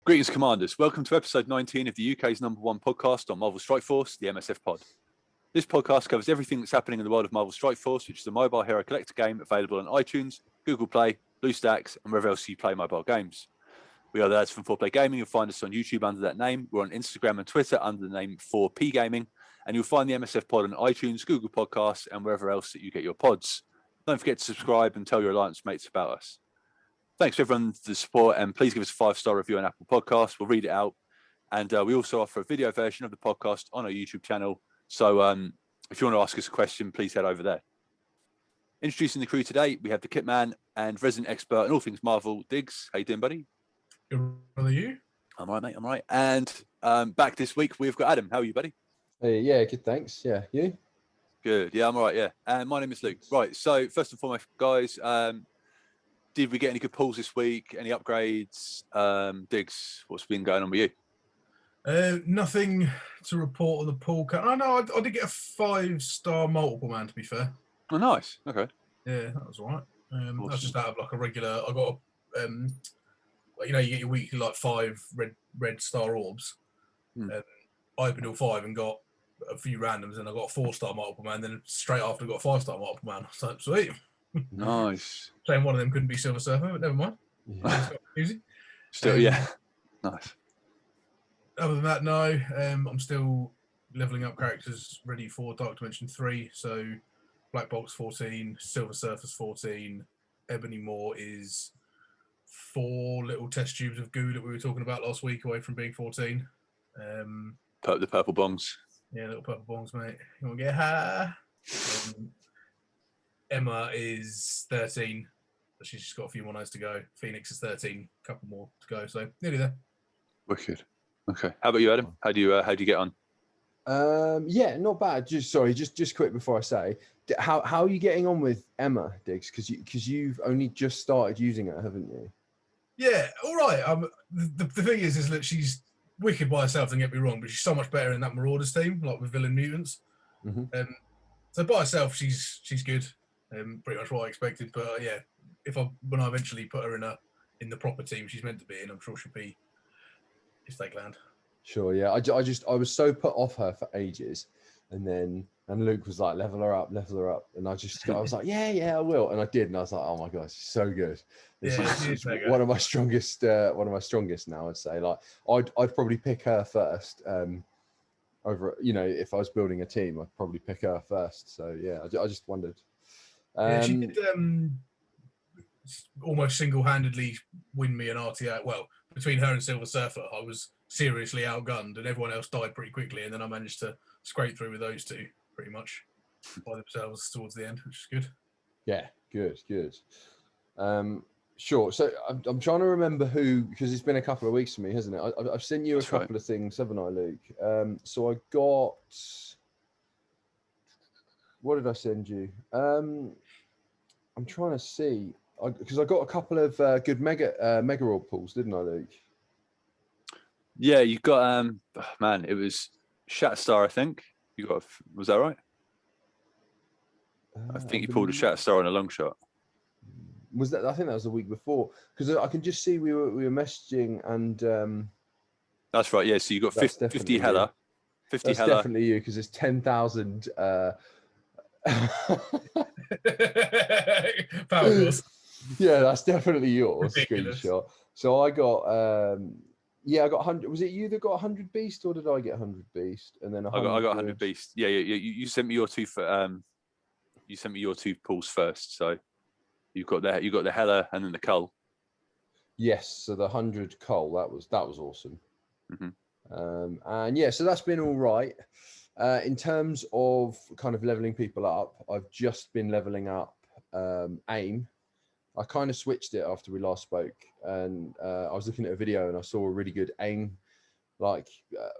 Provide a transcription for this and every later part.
Greetings, Commanders. Welcome to episode 19 of the UK's #1 podcast on Marvel Strike Force, the MSF pod. This podcast covers everything that's happening in the world of Marvel Strike Force, which is a mobile hero collector game available on iTunes, Google Play, BlueStacks, and wherever else you play mobile games. We are the lads from 4Play Gaming. You'll find us on YouTube under that name. We're on Instagram and Twitter under the name 4P Gaming. And you'll find the MSF pod on iTunes, Google Podcasts, and wherever else that you get your pods. Don't forget to subscribe and tell your alliance mates about us. Thanks for everyone for the support, and please give us a 5-star review on Apple Podcasts. We'll read it out. And we also offer a video version of the podcast on our YouTube channel. So if you want to ask us a question, please head over there. Introducing the crew today, we have the Kitman and resident expert in all things Marvel, Digz. How you doing, buddy? Good. How are you? I'm all right, mate. I'm all right. And back this week, we've got Adam. How are you, buddy? Hey, yeah, good, thanks. Yeah, you? Good. Yeah, I'm all right, yeah. And my name is Luke. Right, so first and foremost, guys, did we get any good pulls this week? Any upgrades? Digz, what's been going on with you? Nothing to report on the pool count. Oh, no, I did get a 5-star multiple man, to be fair. Oh, nice. Okay. Yeah, that was all right. Awesome. That's just out of like a regular. I got a, you know, you get your weekly like 5 red star orbs. I opened all 5 and got a few randoms, and I got a 4-star multiple man. Then straight after, I got a 5-star multiple man. So sweet. Nice. Saying one of them couldn't be Silver Surfer, but never mind. Yeah. Easy. Still, yeah. Nice. Other than that, no. I'm still leveling up characters ready for Dark Dimension 3. So Black Bolt's 14, Silver Surfer's 14, Ebony Maw is 4 little test tubes of goo that we were talking about last week away from being 14. The purple bongs. Yeah, little purple bongs, mate. You want to get high? Emma is 13. But she's just got a few more nights to go. Phoenix is 13, a couple more to go. So nearly there. Wicked. Okay. How about you, Adam? How do you get on? Yeah, not bad. Just quick before I say, how are you getting on with Emma, Digz? Because you've only just started using her, haven't you? Yeah, all right. The thing is that she's wicked by herself. Don't get me wrong, but she's so much better in that Marauders team, like with Villain Mutants. Mm-hmm. So by herself, she's good. Pretty much what I expected. But yeah, when I eventually put her in the proper team she's meant to be in, I'm sure she'll be if they land. Sure, yeah. I was so put off her for ages, and Luke was like, level her up, and I was like, yeah, I will, and I did, and I was like, oh my gosh, she's so good. She's one of my strongest now, I'd say. Like, I'd probably pick her first. Over, you know, if I was building a team, I'd probably pick her first. So yeah, I just wondered. Yeah, she did almost single-handedly win me an RTA. Well, between her and Silver Surfer, I was seriously outgunned, and everyone else died pretty quickly. And then I managed to scrape through with those two pretty much by themselves towards the end, which is good. Yeah, good. Sure. So I'm trying to remember who, because it's been a couple of weeks for me, hasn't it? I've sent you a couple of things, haven't I, Luke? So I got. What did I send you? I'm trying to see, because I got a couple of good mega orb pulls, didn't I, Luke? Yeah, you got man, it was Shatterstar, I think. You got was that right? I think you pulled a Shatterstar on a long shot. Was that? I think that was the week before, because I can just see we were messaging, and that's right. Yeah, so you got 50 Hela. 50 that's Hela. Definitely you, because it's 10,000. Yeah, that's definitely yours. Ridiculous. Screenshot. So I got I got 100. Was it you that got 100 beast, or did I get 100 beast? And then I got 100 beast. Yeah. You sent me your two you sent me your 2 pulls first. So you got the Hela and then the Cull. Yes, so the 100 Cull, that was awesome. Mm-hmm. And yeah, so that's been all right. In terms of kind of leveling people up, I've just been leveling up AIM. I kind of switched it after we last spoke, and I was looking at a video and I saw a really good AIM, like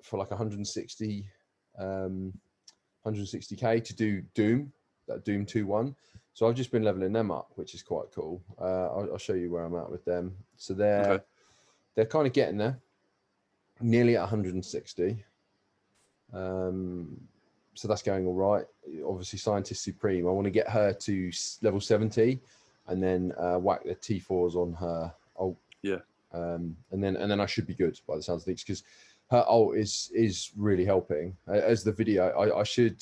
for like 160k to do Doom, that Doom 2-1. So I've just been leveling them up, which is quite cool. I'll show you where I'm at with them. So they're kind of getting there, nearly at 160. So that's going all right. Obviously, Scientist Supreme, I want to get her to level 70 and then whack the T4s on her. and then I should be good by the sounds of things, because her ult is really helping. As the video, I should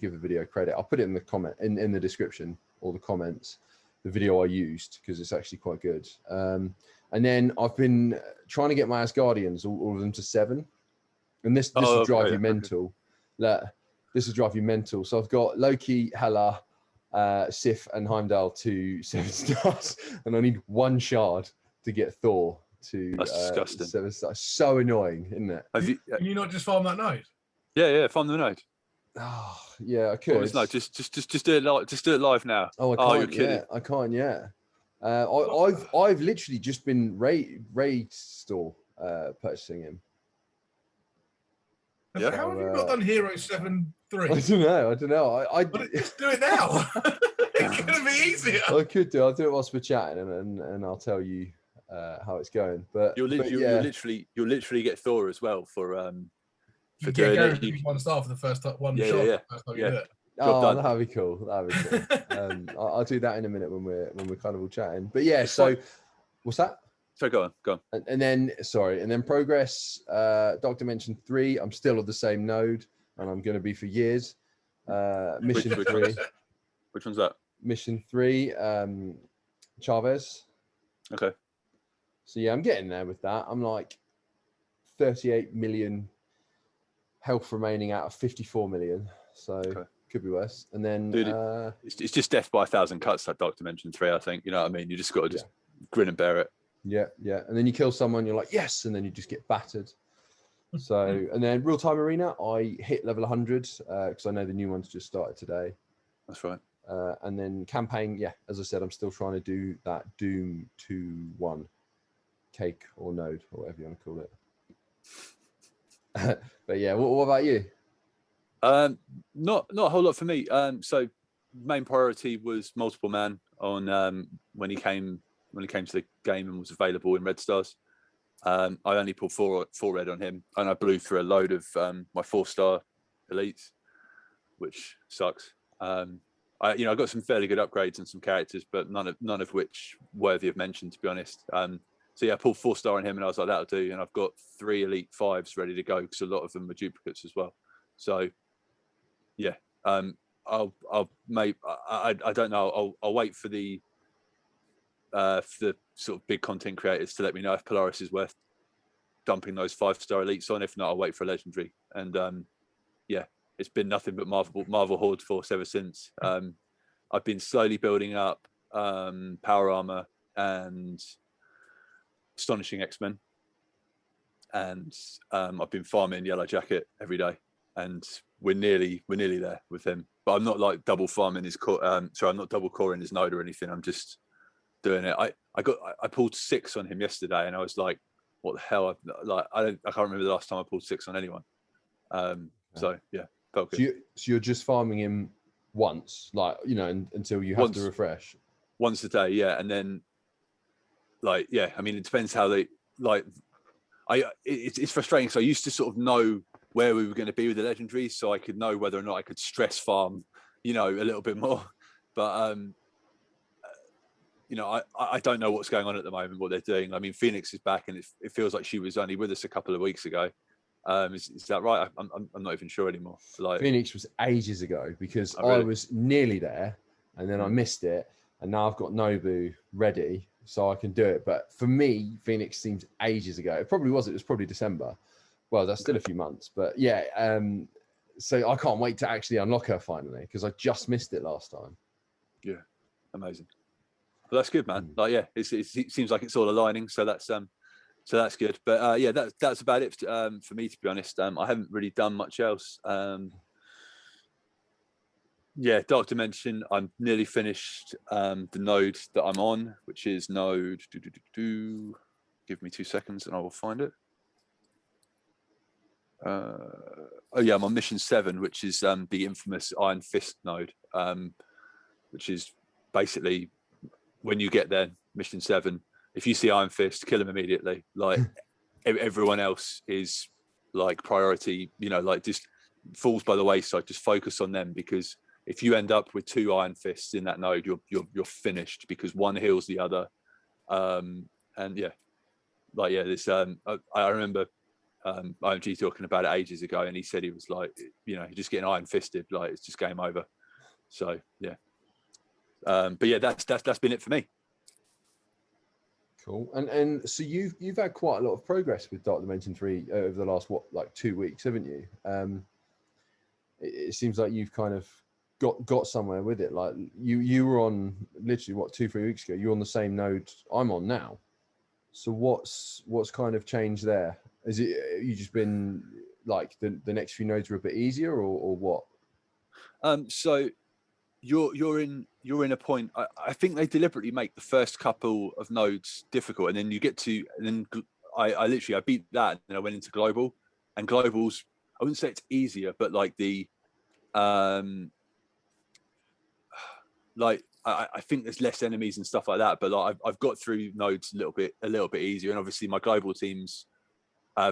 give the video credit. I'll put it in the comment in the description or the comments, the video I used, because it's actually quite good. And then I've been trying to get my Asgardians, all of them, to 7, and this will drive you mental. This will drive you mental. So I've got Loki, Hela, Sif, and Heimdall to 7 stars, and I need 1 shard to get Thor to That's disgusting. 7 stars. So annoying, isn't it? Can you not just farm that node? Yeah, farm the node. Oh, yeah, I could. No, just do it live. Just do it live now. Oh, I can't. You're kidding. I can't yet. I've literally just been raid store purchasing him. Yeah. How have you not done Hero 7-3? I don't know. Just do it now. It's gonna be easier. I could do. I'll do it whilst we're chatting, and I'll tell you how it's going. But you'll literally get Thor as well for you doing get it. 1 star for the first one Yeah, shot. yeah. First time you do it. Oh, that'd be cool. That'd be cool. I'll do that in a minute when we're kind of all chatting. But yeah, so what's that? So go on. And then progress. Dark Dimension 3. I'm still of the same node, and I'm going to be for years. Mission 3. Which one's that? Mission 3. Chavez. Okay. So yeah, I'm getting there with that. I'm like 38 million health remaining out of 54 million. So could be worse. And then dude, it's just death by 1,000 cuts, that Dark Dimension 3, I think. You know what I mean? You just got to grin and bear it. Yeah. And then you kill someone, you're like, yes, and then you just get battered. So, and then Real Time Arena, I hit level 100 because I know the new one's just started today. That's right. And then campaign, as I said, I'm still trying to do that Doom 2-1 cake or node or whatever you want to call it. But yeah, what about you? Not a whole lot for me. So main priority was multiple man on when he came to the game and was available in Red Stars. I only pulled four red on him, and I blew through a load of my 4-star elites, which sucks. I got some fairly good upgrades and some characters, but none of which worthy of mention, to be honest. So yeah, I pulled 4-star on him, and I was like, that'll do. And I've got 3 elite 5s ready to go because a lot of them are duplicates as well. So yeah, I'll I don't know. I'll wait for the sort of big content creators to let me know if Polaris is worth dumping those 5-star elites on. If not, I'll wait for a legendary. And it's been nothing but Marvel Horde Force ever since. I've been slowly building up Power Armor and Astonishing X-Men, and I've been farming Yellow Jacket every day, and we're nearly there with him. But I'm not like double farming his core. I'm not double coring his node or anything. I'm just doing it. I pulled 6 on him yesterday, and I was like, what the hell? I can't remember the last time I pulled 6 on anyone. So yeah, felt good. So you're just farming him once, until you have to refresh. Once a day, yeah, and then I mean, it depends how they it's frustrating. So I used to sort of know where we were going to be with the legendaries, so I could know whether or not I could stress farm, a little bit more. But I don't know what's going on at the moment, what they're doing. I mean, Phoenix is back, and it feels like she was only with us a couple of weeks ago. Is that right? I'm not even sure anymore. Phoenix was ages ago, because I was nearly there, and then I missed it, and now I've got Nobu ready, so I can do it. But for me, Phoenix seems ages ago. It was probably December. Well, that's still a few months, but yeah. So I can't wait to actually unlock her finally, because I just missed it last time. Yeah, amazing. But that's good, man. It seems like it's all aligning, so that's good. But that's about it for me, to be honest. I haven't really done much else. Dark Dimension, I'm nearly finished the node that I'm on, which is node give me 2 seconds and I will find it. I'm on mission 7, which is the infamous Iron Fist node, which is basically when you get there, mission 7, if you see Iron Fist, kill him immediately. Like everyone else is like priority, just falls by the wayside. Just focus on them, because if you end up with 2 Iron Fists in that node, you're finished, because one heals the other. And yeah, like, yeah, this I remember IMG talking about it ages ago, and he said he was like, you know, just getting iron fisted, like it's just game over. So yeah, but yeah, that's been it for me. Cool. And so you've had quite a lot of progress with Dark Dimension 3 over the last, what, like 2 weeks, haven't you? It seems like you've kind of got somewhere with it. Like you were on literally, what, 2-3 weeks ago, you're on the same node I'm on now. So what's kind of changed there? Is it you just been like the next few nodes were a bit easier, or what? So you're in a point. I think they deliberately make the first couple of nodes difficult, and then you get to, and then I literally beat that, and then I went into global, and global's, I wouldn't say it's easier, but like the like I think there's less enemies and stuff like that, but like I've got through nodes a little bit easier, and obviously my global team's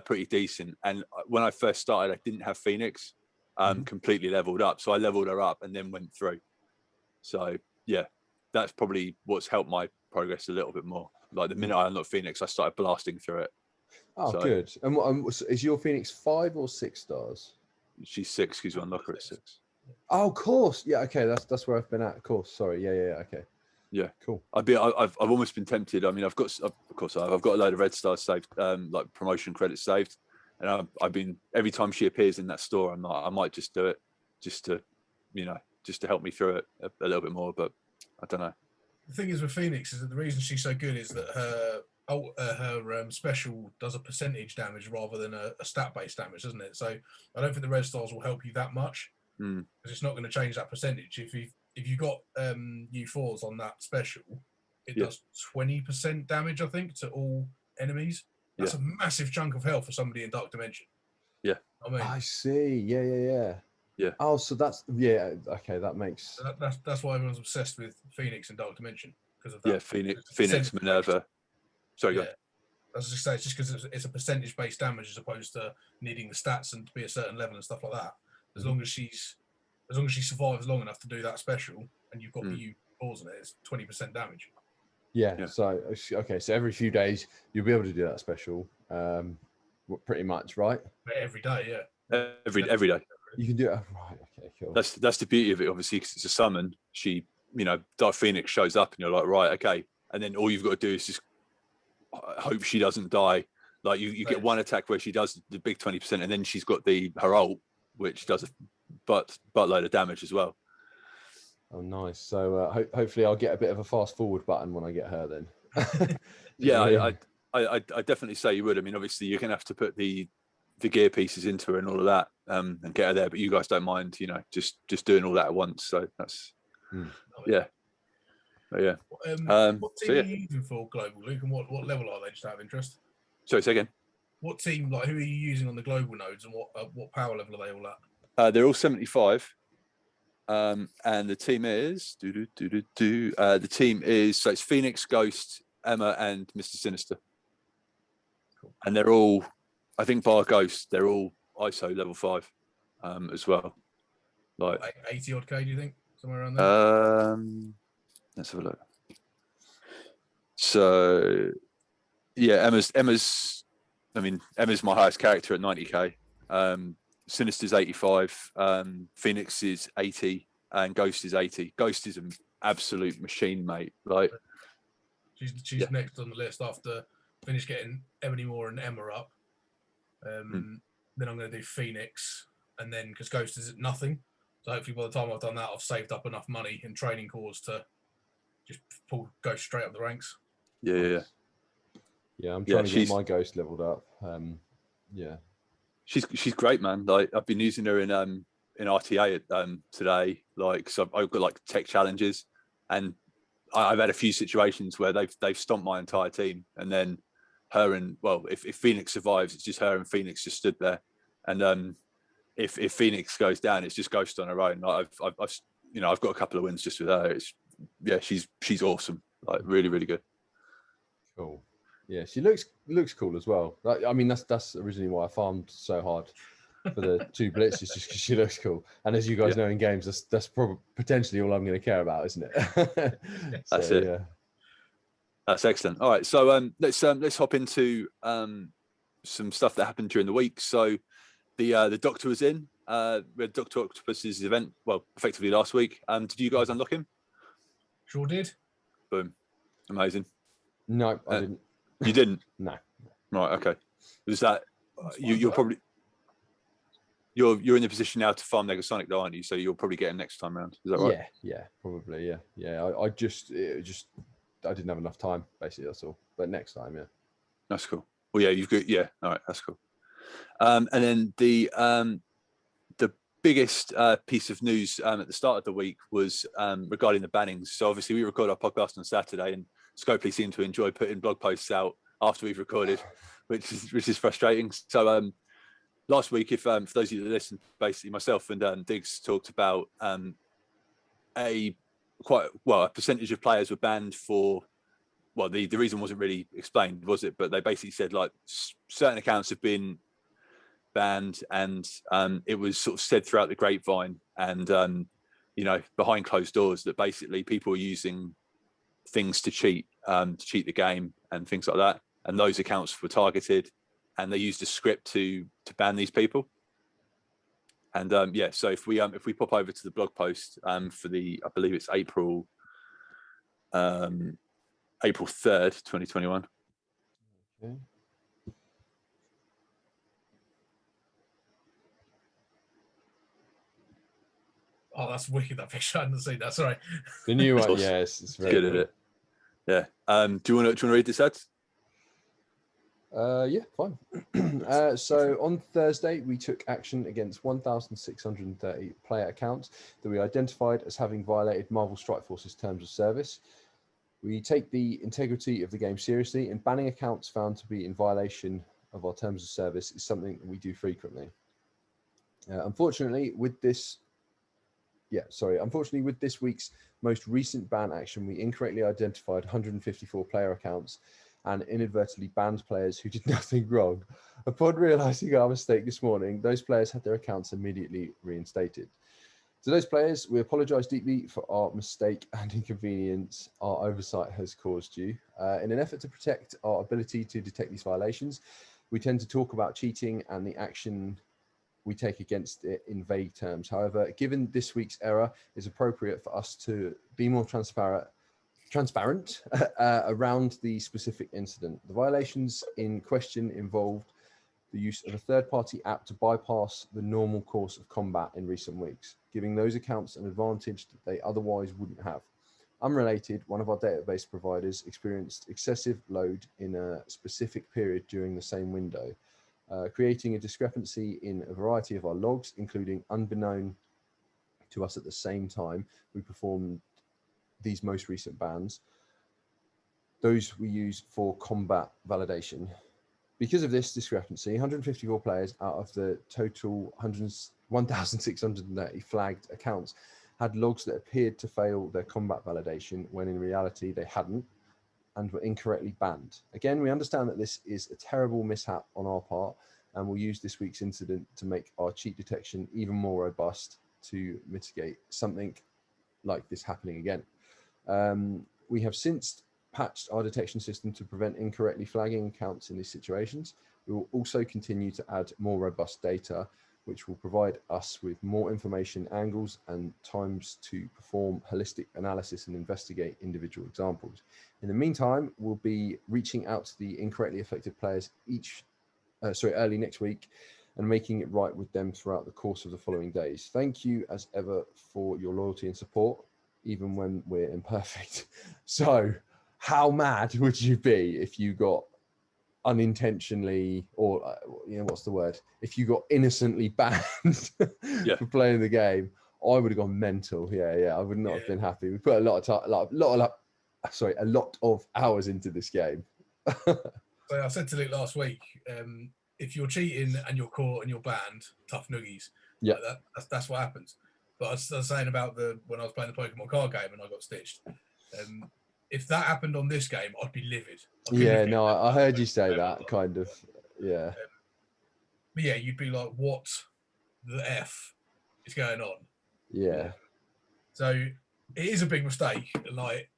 pretty decent. And when I first started, I didn't have Phoenix completely leveled up, so I leveled her up and then went through. So yeah, that's probably what's helped my progress a little bit more. Like the minute I unlocked Phoenix, I started blasting through it. Oh, so, good. And is your Phoenix 5 or 6 stars? She's 6 because you unlock her at 6. Oh, of course. Yeah. Okay. That's where I've been at. Of course. Sorry. Yeah. Okay. Yeah. Cool. I've almost been tempted. I mean, I've got a load of red stars saved, like promotion credits saved, and I've been, every time she appears in that store, I'm like, I might just do it, just to help me through it a little bit more. But I don't know. The thing is with Phoenix is that the reason she's so good is that her special does a percentage damage rather than a stat-based damage, doesn't it? So I don't think the red stars will help you that much, because it's not going to change that percentage. If you got U4s on that special, it does 20% damage, I think, to all enemies. That's a massive chunk of health for somebody in Dark Dimension. Yeah, I see. Yeah. Oh, so that's okay. That makes that's why everyone's obsessed with Phoenix and Dark Dimension, because of that. Yeah, Phoenix, Minerva. Sorry, go ahead. I was just saying, it's just because it's a percentage-based damage as opposed to needing the stats and to be a certain level and stuff like that. As long as she survives long enough to do that special, and you've got the U4s in it, it's 20% damage. Yeah. So okay, so every few days you'll be able to do that special, pretty much, right? Every day, yeah. Every day. You can do it. Right. Okay. Cool. That's the beauty of it, obviously, because it's a summon. She, Dark Phoenix shows up, and you're like, right, okay, and then all you've got to do is just hope she doesn't die. Like you get one attack where she does the big 20%, and then she's got her ult, which does a buttload of damage as well. Oh, nice. So hopefully I'll get a bit of a fast forward button when I get her then. Yeah, I definitely say you would. I mean, obviously you're gonna have to put the gear pieces into her and all of that, and get her there, but you guys don't mind, just doing all that at once. So that's yeah. But yeah. What team are you using for global, Luke, and what level are they, just out of interest? Sorry, say again. What team, like, who are you using on the global nodes, and what power level are they all at? They're all 75. And the team is the team is, so it's Phoenix, Ghost, Emma, and Mr. Sinister. Cool. And they're all, I think, bar Ghost, they're all ISO level 5 as well. Like 80 odd K, do you think? Somewhere around there? Let's have a look. So yeah, Emma's my highest character at 90k. Sinister's 85, Phoenix is 80, and Ghost is 80. Ghost is an absolute machine, mate. Like she's next on the list after finish getting Ebony Moore and Emma up. Then I'm going to do Phoenix, and then because Ghost is at nothing, so hopefully by the time I've done that, I've saved up enough money in training cores to just pull Ghost straight up the ranks. Yeah. I'm trying to get my Ghost leveled up. Yeah. She's great, man. Like I've been using her in RTA today. Like, so I've got like tech challenges, and I've had a few situations where they've stomped my entire team, and then her and, well, if Phoenix survives, it's just her and Phoenix just stood there, and if Phoenix goes down, it's just Ghost on her own. Like I've got a couple of wins just with her. She's awesome. Like really, really good. Cool. Yeah, she looks cool as well. I mean, that's originally why I farmed so hard for the 2 blitzes, just because she looks cool. And as you guys know in games, that's probably potentially all I'm going to care about, isn't it? That's it. That's excellent. All right, so let's hop into some stuff that happened during the week. So the Doctor was in. We had Doctor Octopus's event, well, effectively last week. Did you guys unlock him? Sure did. Boom, amazing. No, I didn't. You didn't? No. Right. Okay. Was that you're probably you're in the position now to farm Negasonic, though, aren't you? So you'll probably get him next time round. Is that right? Yeah, probably. Yeah. I just didn't have enough time. Basically, that's all. But next time, yeah. That's cool. Well, yeah, you've got All right, that's cool. And then the biggest piece of news at the start of the week was regarding the bannings. So obviously we record our podcast on Saturday, and Scopely seem to enjoy putting blog posts out after we've recorded, which is frustrating. So last week, for those of you that listen, basically myself and Digz talked about a percentage of players were banned for. Well, the reason wasn't really explained, was it? But they basically said like certain accounts have been banned, and it was sort of said throughout the grapevine and behind closed doors that basically people were using things to cheat the game and things like that, and those accounts were targeted, and they used a script to ban these people. And so if we pop over to the blog post for the, I believe it's April 3rd, 2021. Okay. Oh, that's wicked, that picture. I hadn't seen that. Sorry. The new one, Awesome. yes, it's very good at it. Yeah. Do you want to read this, ads? Yeah, fine. So on Thursday, we took action against 1,630 player accounts that we identified as having violated Marvel Strike Force's terms of service. We take the integrity of the game seriously, and banning accounts found to be in violation of our terms of service is something that we do frequently. Unfortunately, with this week's most recent ban action, we incorrectly identified 154 player accounts and inadvertently banned players who did nothing wrong. Upon realizing our mistake this morning, those players had their accounts immediately reinstated. To those players, we apologize deeply for our mistake and inconvenience our oversight has caused you. In an effort to protect our ability to detect these violations, we tend to talk about cheating and the action we take against it in vague terms. However, given this week's error, it's appropriate for us to be more transparent around the specific incident. The violations in question involved the use of a third-party app to bypass the normal course of combat in recent weeks, giving those accounts an advantage that they otherwise wouldn't have. Unrelated, one of our database providers experienced excessive load in a specific period during the same window, creating a discrepancy in a variety of our logs, including unbeknown to us at the same time we performed these most recent bans. Those we use for combat validation. Because of this discrepancy, 154 players out of the total 1,630 flagged accounts had logs that appeared to fail their combat validation when in reality they hadn't, and were incorrectly banned. Again, we understand that this is a terrible mishap on our part, and we'll use this week's incident to make our cheat detection even more robust to mitigate something like this happening again. We have since patched our detection system to prevent incorrectly flagging accounts in these situations. We will also continue to add more robust data, which will provide us with more information, angles, and times to perform holistic analysis and investigate individual examples. In the meantime, we'll be reaching out to the incorrectly affected players early next week and making it right with them throughout the course of the following days. Thank you as ever for your loyalty and support, even when we're imperfect. So how mad would you be if you got unintentionally, or if you got innocently banned for playing the game? I would have gone mental. I would not have been happy. We put a lot of hours into this game. So I said to Luke last week, if you're cheating and you're caught and you're banned, tough noogies. Yeah, that's what happens. But I was saying about when I was playing the Pokemon card game and I got stitched. If that happened on this game, I'd be livid. I heard you say that, kind of. Yeah. But yeah, you'd be like, what the F is going on? Yeah. So it is a big mistake. Like,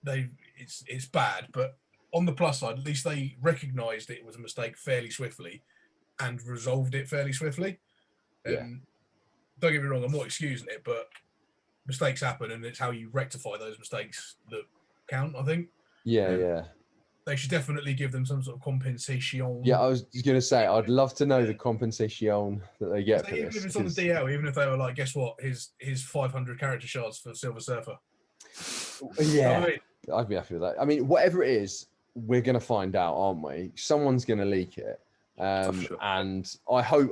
it's bad, but on the plus side, at least they recognised it was a mistake fairly swiftly and resolved it fairly swiftly. Yeah. Don't get me wrong, I'm not excusing it, but mistakes happen, and it's how you rectify those mistakes that count, I think. Yeah. They should definitely give them some sort of compensation. Yeah, I was just going to say, I'd love to know the compensation that they get for Even this. if it's on the DL, even if they were like, guess what, his 500 character shards for Silver Surfer. Yeah, You know what I mean? I'd be happy with that. I mean, whatever it is, we're going to find out, aren't we? Someone's going to leak it. Sure. And I hope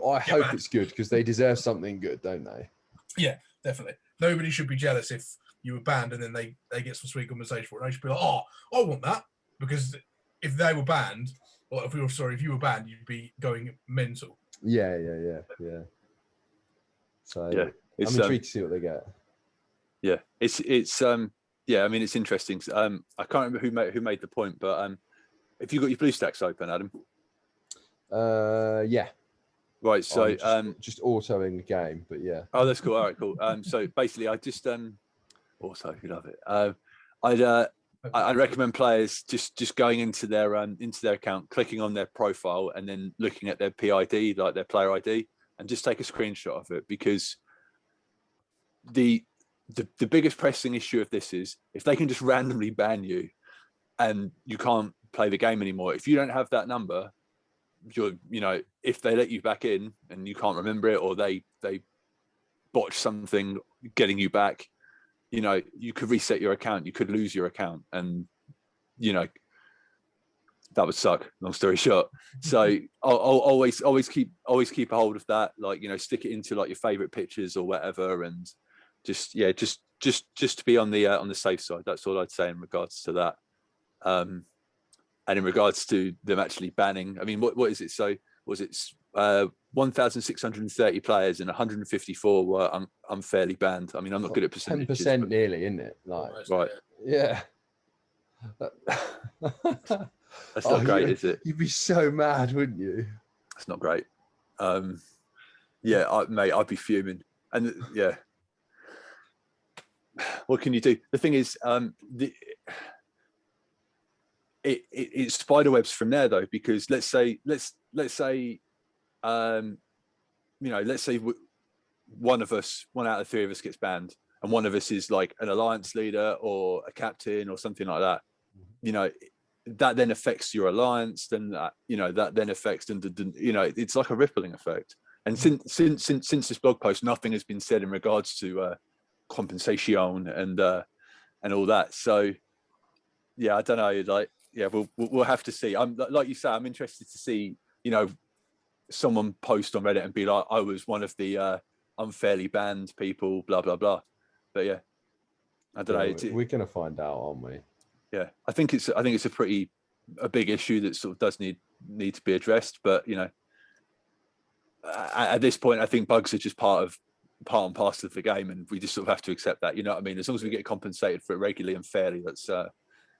it's good, because they deserve something good, don't they? Yeah, definitely. Nobody should be jealous if you were banned and then they get some sweet compensation for it. They should be like, oh, I want that, because if they were banned, or if you were banned, you'd be going mental. Yeah. So Yeah, I'm intrigued to see what they get. Yeah, it's yeah. I mean, it's interesting. I can't remember who made the point, but have you got your BlueStacks open, Adam? Yeah. Right. So just autoing the game, but yeah. Oh, that's cool. All right, cool. So basically, I just also, you love it. I'd recommend players just going into their account, clicking on their profile, and then looking at their PID, like their player ID, and just take a screenshot of it, because the biggest pressing issue of this is if they can just randomly ban you and you can't play the game anymore. If you don't have that number, if they let you back in and you can't remember it, or they botch something getting you back, you could reset your account, you could lose your account, and that would suck, long story short. So I'll always keep a hold of that, like, stick it into like your favorite pictures or whatever, and just to be on the safe side. That's all I'd say in regards to that. And in regards to them actually banning, I mean, what is it? So was it 1,630 players and 154 were unfairly banned? I mean, I'm not good at percentages. 10% nearly, isn't it? Like, right. Yeah. That's not great, is it? You'd be so mad, wouldn't you? It's not great. Yeah, mate, I'd be fuming. And yeah, what can you do? The thing is, it spiderwebs from there, though, because let's say one out of three of us gets banned, and one of us is like an alliance leader or a captain or something like that. That then affects your alliance. Then that then affects, and it's like a rippling effect. And since this blog post, nothing has been said in regards to compensation and all that. So yeah, I don't know. Like, yeah, we'll have to see. I'm like you say, I'm interested to see, someone post on Reddit and be like, I was one of the unfairly banned people, blah blah blah. But yeah, I don't know. We're gonna find out, aren't we? Yeah, I think it's a big issue that sort of does need to be addressed. But at this point, I think bugs are just part and parcel of the game, and we just sort of have to accept that. You know what I mean? As long as we get compensated for it regularly and fairly,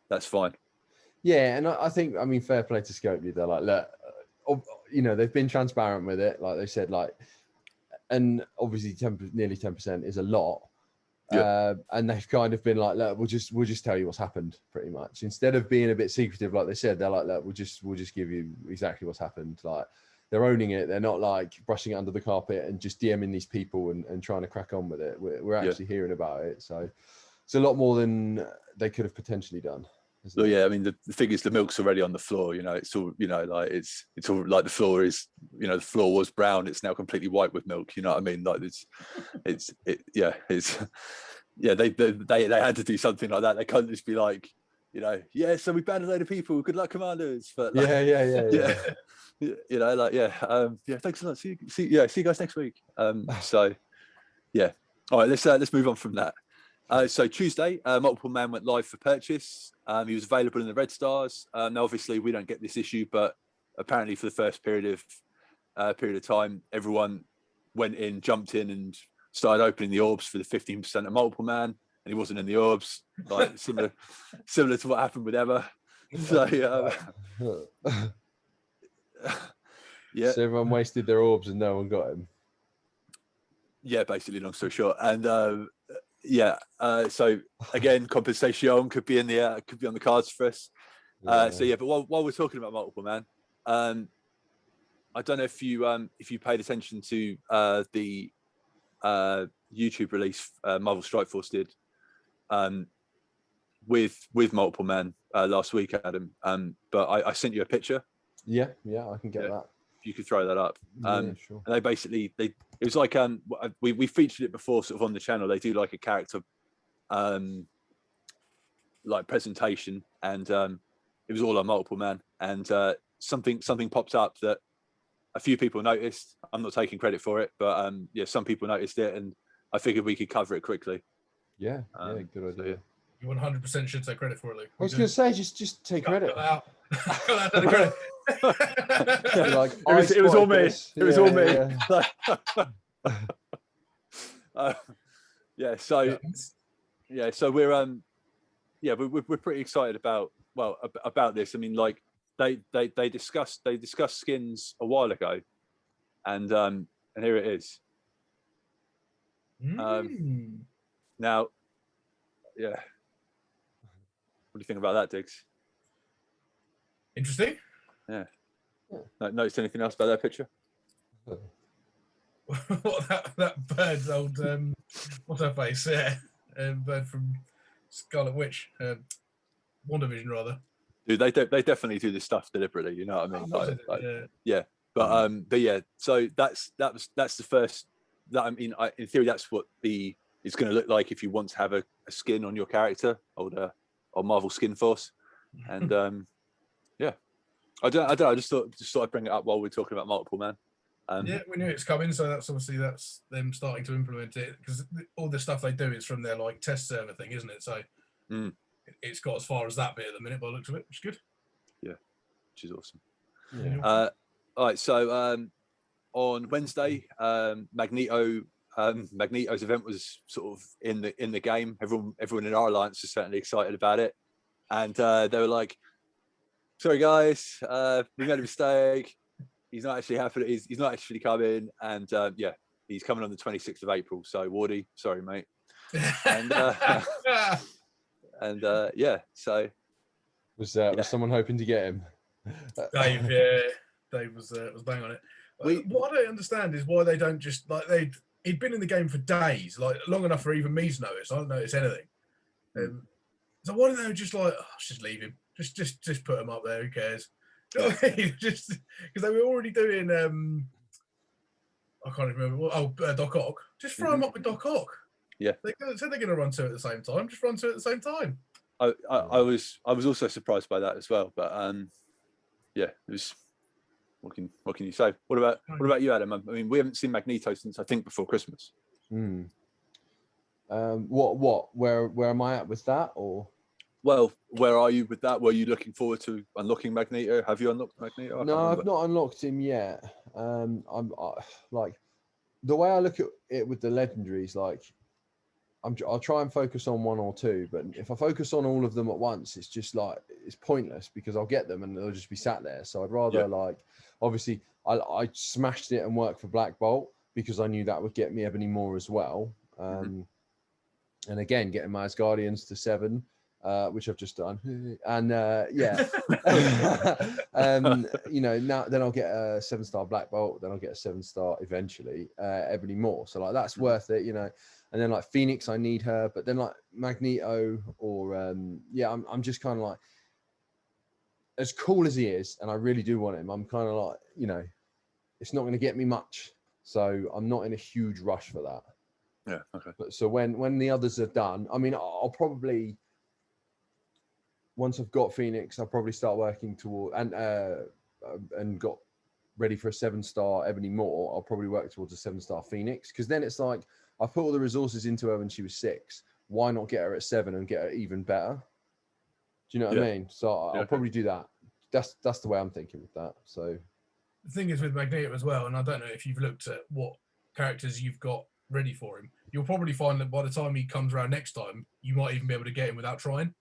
that's fine. Yeah, and I think, I mean, fair play to Scopely. They're like, look, they've been transparent with it, like they said, like, and obviously nearly 10% is a lot. Yeah. And they've kind of been like, look, we'll just tell you what's happened, pretty much. Instead of being a bit secretive, like they said, they're like, look, we'll just give you exactly what's happened. Like, they're owning it. They're not like brushing it under the carpet and just DMing these people and trying to crack on with it. We're actually hearing about it. So it's a lot more than they could have potentially done. So yeah, I mean, the thing is, the milk's already on the floor. It's all, like it's all like the floor is, the floor was brown. It's now completely white with milk. You know what I mean? Like they had to do something like that. They can't just be like, yeah. So we banned a load of people. Good luck, commanders. But like, yeah. Thanks a lot. See you guys next week. So yeah. All right, let's move on from that. So Tuesday, Multiple Man went live for purchase. He was available in the Red Stars. Now, obviously, we don't get this issue, but apparently, for the first period of time, everyone went in, jumped in, and started opening the orbs for the 15% of Multiple Man, and he wasn't in the orbs, like similar to what happened with Emma. So yeah. So everyone wasted their orbs and no one got him. Yeah, basically, long story short, and yeah. So again, compensation could be on the cards for us. So yeah, but while we're talking about multiple man, I don't know if you paid attention to the YouTube release Marvel Strike Force did with multiple man last week, Adam. But I sent you a picture. Yeah, I can get that. If you could throw that up. Sure. And it was like we featured it before sort of on the channel. They do like a character like presentation, and it was all on multiple man, and something popped up that a few people noticed. I'm not taking credit for it, but yeah, some people noticed it, and I figured we could cover it quickly. Yeah, good idea. So, yeah. You 100% should take credit for it, Luke. I was going to say, just take credit. Cut out the credit. Like, it was all me. It was all me. Yeah. So we're pretty excited about this. I mean, like they discussed skins a while ago, and here it is. Now, yeah. What do you think about that, Digz? Interesting. Yeah. Notice anything else about that picture? What that bird's old what's her face? Yeah, bird from Scarlet Witch, WandaVision rather. Dude, they definitely do this stuff deliberately. You know what I mean? Yeah. But yeah. So that's the first. That I mean, in theory, that's what it's going to look like if you want to have a skin on your character or Marvel Skin Force, and yeah. I don't know. I just thought I'd bring it up while we're talking about multiple man. Yeah, we knew it's coming, so that's them starting to implement it, because all the stuff they do is from their like test server thing, isn't it? So it's got as far as that bit at the minute by the looks of it, which is good. Yeah, which is awesome. Yeah. All right, so on Wednesday, Magneto's event was sort of in the game. Everyone in our alliance was certainly excited about it, and they were like, "Sorry guys, we made a mistake. He's not actually happening. He's not actually coming, and yeah, he's coming on the 26th of April. So Wardy, sorry mate." And yeah, so was someone hoping to get him? Dave, yeah, Dave was bang on it. What I don't understand is why they don't just like he'd been in the game for days, like long enough for even me to notice. I don't notice anything. So why don't they just like, just leave him, just put him up there? Who cares? You know what I mean? Just because they were already doing I can't remember. Doc Ock. Just throw him up with Doc Ock. Yeah. They said they're going to run two at the same time. Just run two at the same time. I was also surprised by that as well. But yeah, it was. What can you say? What about you, Adam? I mean, we haven't seen Magneto since I think before Christmas. What? Where am I at with that? Or well, where are you with that? Were you looking forward to unlocking Magneto? Have you unlocked Magneto? No, I've not unlocked him yet. Like the way I look at it with the legendaries, like I'll try and focus on one or two, but if I focus on all of them at once, it's just like it's pointless because I'll get them and they'll just be sat there. So I'd rather like, obviously, I smashed it and worked for Black Bolt because I knew that would get me Ebony Moore as well. And again, getting my Guardians to 7, which I've just done, and yeah, you know, now then I'll get a 7-star Black Bolt, then I'll get a 7-star eventually Ebony Moore. So like that's worth it, you know. And then like Phoenix, I need her, but then like Magneto or yeah, I'm just kind of like, as cool as he is, and I really do want him, I'm kind of like, you know, it's not going to get me much, so I'm not in a huge rush for that. Yeah. Okay. But so when the others are done, I mean, I'll probably, once I've got Phoenix, I'll probably start working toward and got ready for a 7-star Ebony Moore. I'll probably work towards a 7-star Phoenix, because then it's like I put all the resources into her when she was 6. Why not get her at 7 and get her even better? Do you know what I mean? So I'll probably do that. That's the way I'm thinking with that. So the thing is with Magneto as well, and I don't know if you've looked at what characters you've got ready for him, you'll probably find that by the time he comes around next time, you might even be able to get him without trying.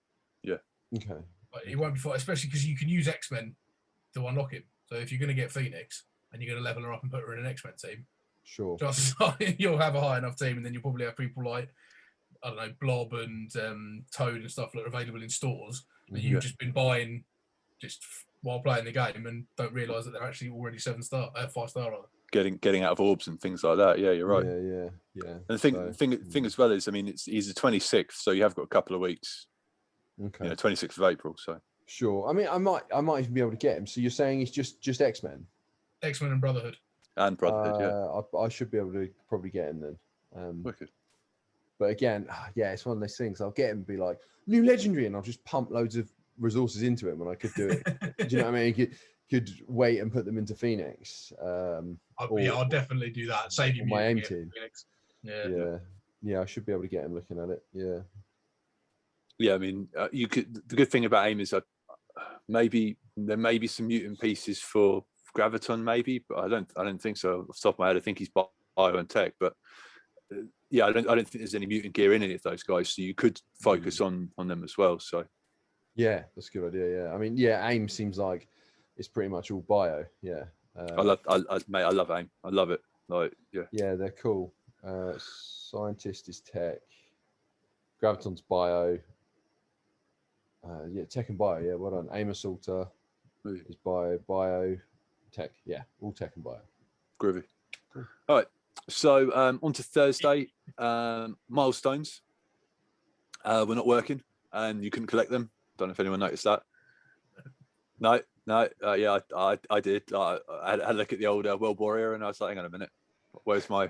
Yeah. Okay. But it won't be fun, especially because you can use X-Men to unlock him. So if you're going to get Phoenix and you're going to level her up and put her in an X-Men team, sure, just you'll have a high enough team, and then you'll probably have people like I don't know, Blob and Toad and stuff that are available in stores that you've just been buying just while playing the game and don't realise that they're actually already 5-star rather. Getting out of orbs and things like that. Yeah, you're right. Yeah. And the thing as well is, I mean, he's the 26th, so you have got a couple of weeks. Okay. 26th of April. So sure. I mean, I might even be able to get him. So you're saying it's just X-Men? X-Men and Brotherhood. And Brotherhood, I should be able to probably get him then. Wicked. But again, it's one of those things. I'll get him and be like, new legendary, and I'll just pump loads of resources into him when I could do it. Do you know what I mean? Could wait and put them into Phoenix. I'll definitely do that. Save you my aim team. Phoenix. Yeah, I should be able to get him looking at it. Yeah, I mean, you could. The good thing about AIM is that maybe there may be some mutant pieces for Graviton, maybe, but I don't think so. Off the top of my head, I think he's bio and tech, but I don't think there's any mutant gear in any of those guys, so you could focus on them as well. So yeah, that's a good idea. Yeah, I mean, AIM seems like it's pretty much all bio. Yeah, I love AIM. I love it. Like, yeah, they're cool. Scientist is tech. Graviton's bio. Tech and bio. Yeah, well done. AIM Assaulter is bio, tech. Yeah, all tech and bio. Groovy. Cool. All right. So on to Thursday. Milestones were not working, and you couldn't collect them. Don't know if anyone noticed that. No. Yeah, I did. I had a look at the old World Warrior, and I was like, hang on a minute, where's my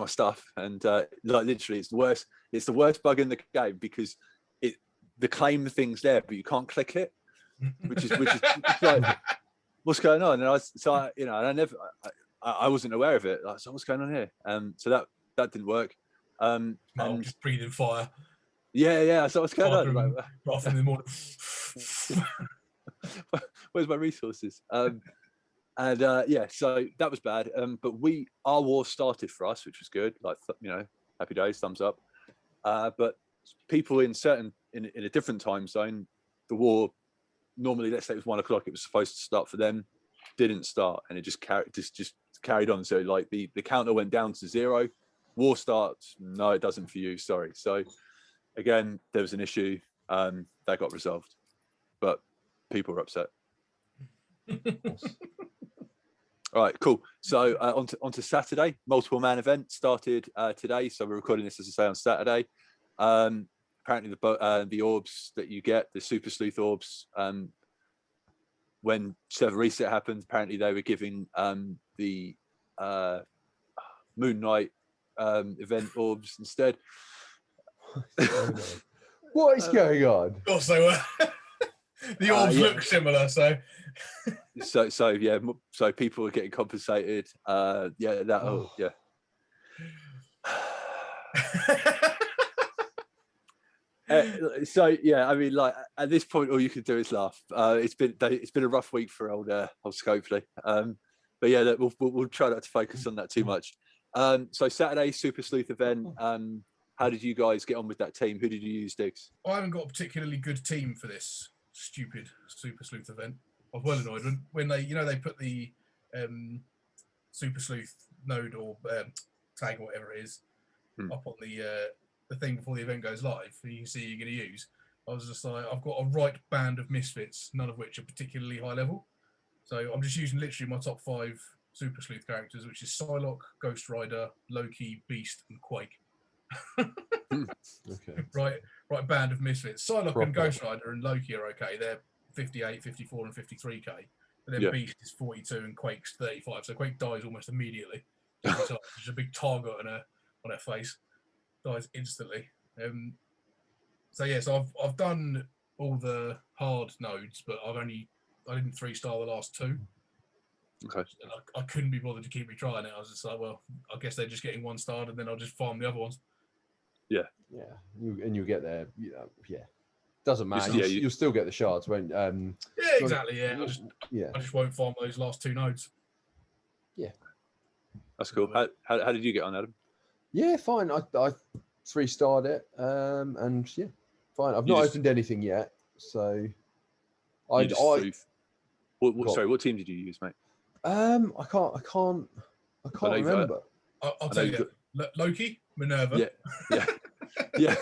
stuff? And like literally, it's the worst bug in the game because the claim thing's there, but you can't click it, which is like, what's going on? And I wasn't aware of it. Like, so what's going on here? So that didn't work. I'm just breathing fire. Yeah. So what's going on? Like, off in the morning. Where's my resources? So that was bad. But our war started for us, which was good. Like, happy days, thumbs up. But people in a different time zone, the war normally, let's say it was 1 o'clock, it was supposed to start for them, didn't start, and it just carried on. So like the counter went down to 0. War starts, no, it doesn't for you. Sorry. So again, there was an issue that got resolved, but people were upset. All right, cool. So on to Saturday. Multiple man event started today. So we're recording this, as I say, on Saturday. Apparently the orbs that you get, the super sleuth orbs, when server reset happened, apparently they were giving the Moon Knight event orbs instead. What is going on? Of course they were. The orbs look similar, so so people were getting compensated. I mean, like at this point, all you can do is laugh. It's been a rough week for old Scopely. But yeah, we'll try not to focus on that too much. So Saturday Super Sleuth event. How did you guys get on with that team? Who did you use, Digz? I haven't got a particularly good team for this stupid Super Sleuth event. I was well annoyed when they put the Super Sleuth node or tag or whatever it is up on the thing before the event goes live. You can see you're going to use. I was just like, I've got a right band of misfits, none of which are particularly high level. So I'm just using literally my top 5 Super Sleuth characters, which is Psylocke, Ghost Rider, Loki, Beast, and Quake. Okay. Right band of misfits. Psylocke and Ghost Rider and Loki are okay. They're 58, 54, and 53k. But then Beast is 42 and Quake's 35. So Quake dies almost immediately. There's a big target on her face. Dies instantly. So I've done all the hard nodes, but I didn't 3-star the last 2. Okay. I couldn't be bothered to keep retrying it. I was just like, well, I guess they're just getting 1-starred, and then I'll just farm the other ones. Yeah. You'll get there. Doesn't matter. You'll still get the shards, won't? Exactly. I just won't farm those last 2 nodes. Yeah. That's cool. How did you get on, Adam? Yeah, fine. I 3-starred it, and yeah, fine. I've not opened anything yet, so sorry, what team did you use, mate? I can't remember. I'll tell you. Loki, Minerva. Yeah.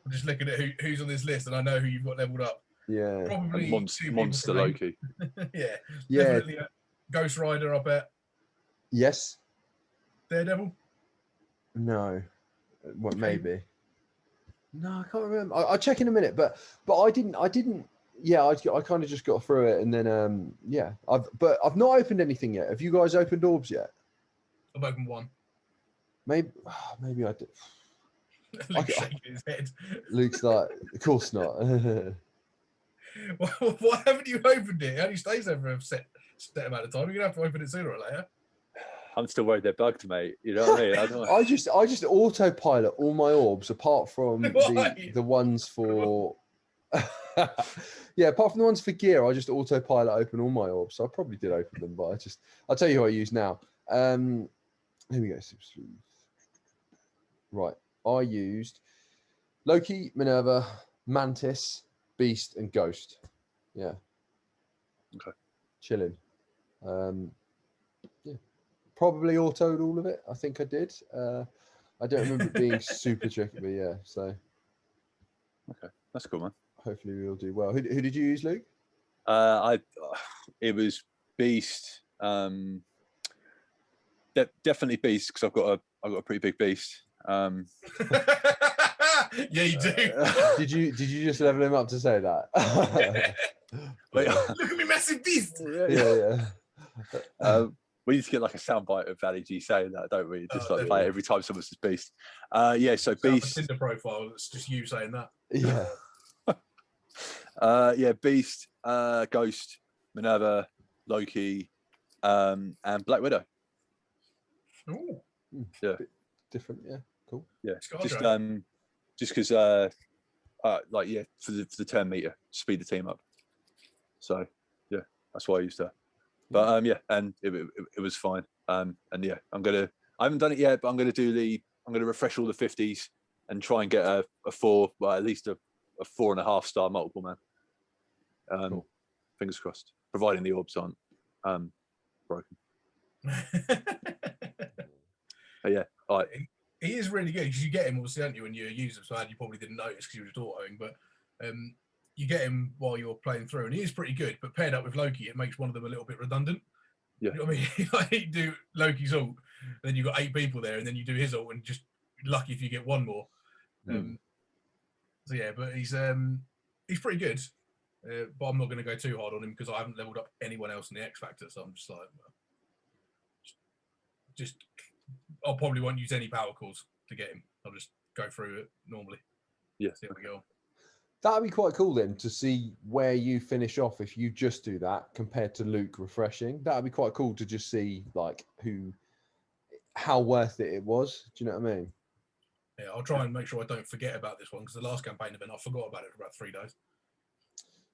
I'm just looking at who's on this list, and I know who you've got leveled up. Yeah. Probably And two Monster people from Loki. yeah. Yeah. Definitely Ghost Rider, I bet. Yes. Daredevil? No. What? Okay. Maybe. No, I can't remember. I'll check in a minute. But I didn't. Yeah, I kind of just got through it, and then yeah. I've not opened anything yet. Have you guys opened orbs yet? I've opened one. Maybe I did. Luke's shaking his head. Luke's like, of course not. Why haven't you opened it? It only stays there for a set amount of time. You're gonna have to open it sooner or later. I'm still worried they're bugged, mate. You know what I mean? I just autopilot all my orbs apart from the ones for yeah, apart from the ones for gear. I just autopilot open all my orbs. So I probably did open them, but I'll tell you who I use now. Here we go. Right, I used Loki, Minerva, Mantis, Beast, and Ghost. Yeah. Okay. Chilling. Yeah. Probably autoed all of it. I think I did. I don't remember it being super tricky, but yeah. So. Okay, that's cool, man. Hopefully we'll do well. Who did you use, Luke? It was Beast. Definitely Beast because I've got a pretty big beast. Yeah, you do. Did you just level him up to say that? Wait, Look at me, massive beast. Yeah. We need to get like a soundbite of Ali G saying that, don't we? Just like definitely. play it every time someone says Beast. Yeah, so Beast. Tinder profile. It's just you saying that. Yeah. Yeah, Beast, Ghost, Minerva, Loki, and Black Widow. Ooh. Yeah. Different, yeah. Cool. Yeah. Scarjo. Just because like yeah, for the turn meter, speed the team up. So yeah, that's why I used her. But yeah, and it was fine. And yeah, I haven't done it yet, but I'm gonna refresh all the 50s and try and get a 4, well at least a 4.5 star multiple man. Cool. Fingers crossed, providing the orbs aren't broken. But yeah, all right. He is really good because you get him obviously, don't you, when you're a user? So you probably didn't notice because you were just autoing, but you get him while you're playing through, and he is pretty good. But paired up with Loki, it makes one of them a little bit redundant. Yeah. You know what I mean? Like you do Loki's ult, then you've got 8 people there, and then you do his ult, and just lucky if you get one more. So yeah, but he's pretty good. But I'm not going to go too hard on him because I haven't leveled up anyone else in the X Factor, so I'm just like, I'll probably won't use any power calls to get him. I'll just go through it normally. Yeah. See how we go. That'd be quite cool then to see where you finish off if you just do that compared to Luke refreshing. That'd be quite cool to just see like how worth it was. Do you know what I mean? Yeah, I'll try and make sure I don't forget about this one because the last campaign event I forgot about it for about 3 days.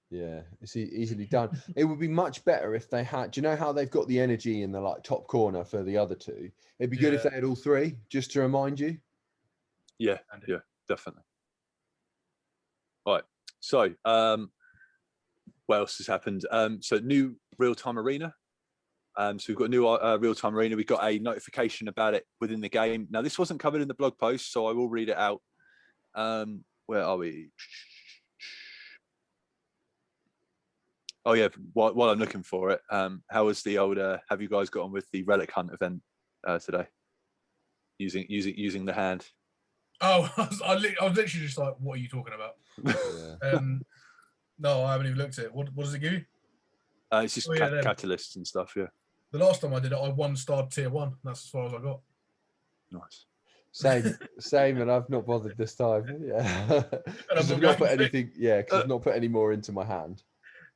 Yeah, it's easily done. It would be much better if they had. Do you know how they've got the energy in the like top corner for the other 2? It'd be good if they had all 3, just to remind you. Yeah, yeah, definitely. All right. So, what else has happened? So, new real-time arena. So we've got a new real-time arena. We got a notification about it within the game. Now, this wasn't covered in the blog post, so I will read it out. Where are we? Oh yeah, while I'm looking for it, how was the old? Have you guys got on with the relic hunt event today? Using the hand. Oh, I was literally just like, what are you talking about? Yeah. No, I haven't even looked at it. What does it give you? It's just catalysts and stuff. Yeah. The last time I did it, I 1-starred tier 1. That's as far as I got. Nice. Same, and I've not bothered this time. Yeah, because I've not put anything. Yeah, because I've not put any more into my hand.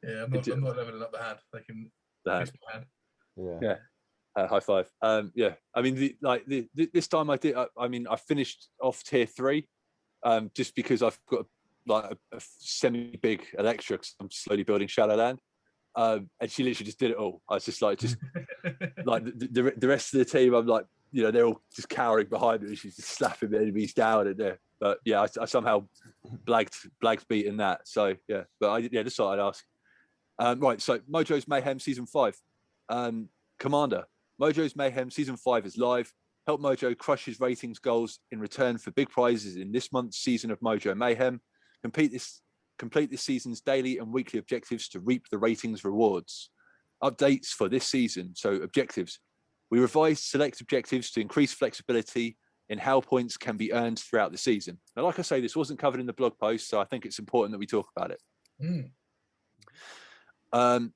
Yeah, I'm not leveling up the hand. They can the hand. Yeah. High five. Yeah, I mean, this time I did. I mean, I finished off tier 3, just because I've got like a semi-big Electra. Cause I'm slowly building Shadowland, and she literally just did it all. I was just like like the rest of the team. I'm like, you know, they're all just cowering behind me. She's just slapping the enemies down in there. But yeah, I somehow blagged beating that. So yeah, but I just thought I'd ask. Right, so Mojo's Mayhem Season 5. Commander, Mojo's Mayhem Season 5 is live. Help Mojo crush his ratings goals in return for big prizes in this month's season of Mojo Mayhem. Complete this season's daily and weekly objectives to reap the ratings rewards. Updates for this season. So objectives. We revised select objectives to increase flexibility in how points can be earned throughout the season. Now, like I say, this wasn't covered in the blog post, so I think it's important that we talk about it.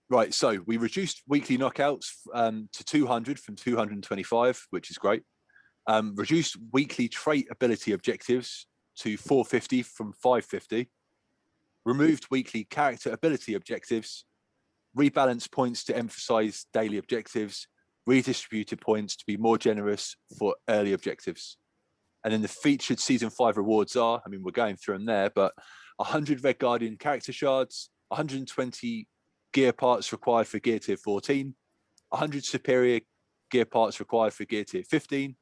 Right, so we reduced weekly knockouts to 200 from 225, which is great. Reduced weekly trait ability objectives to 450 from 550. Removed weekly character ability objectives. Rebalanced points to emphasize daily objectives. Redistributed points to be more generous for early objectives. And then the featured season 5 rewards are, I mean, we're going through them there, but 100 Red Guardian character shards, 120 gear parts required for gear tier 14, 100 superior gear parts required for gear tier 15,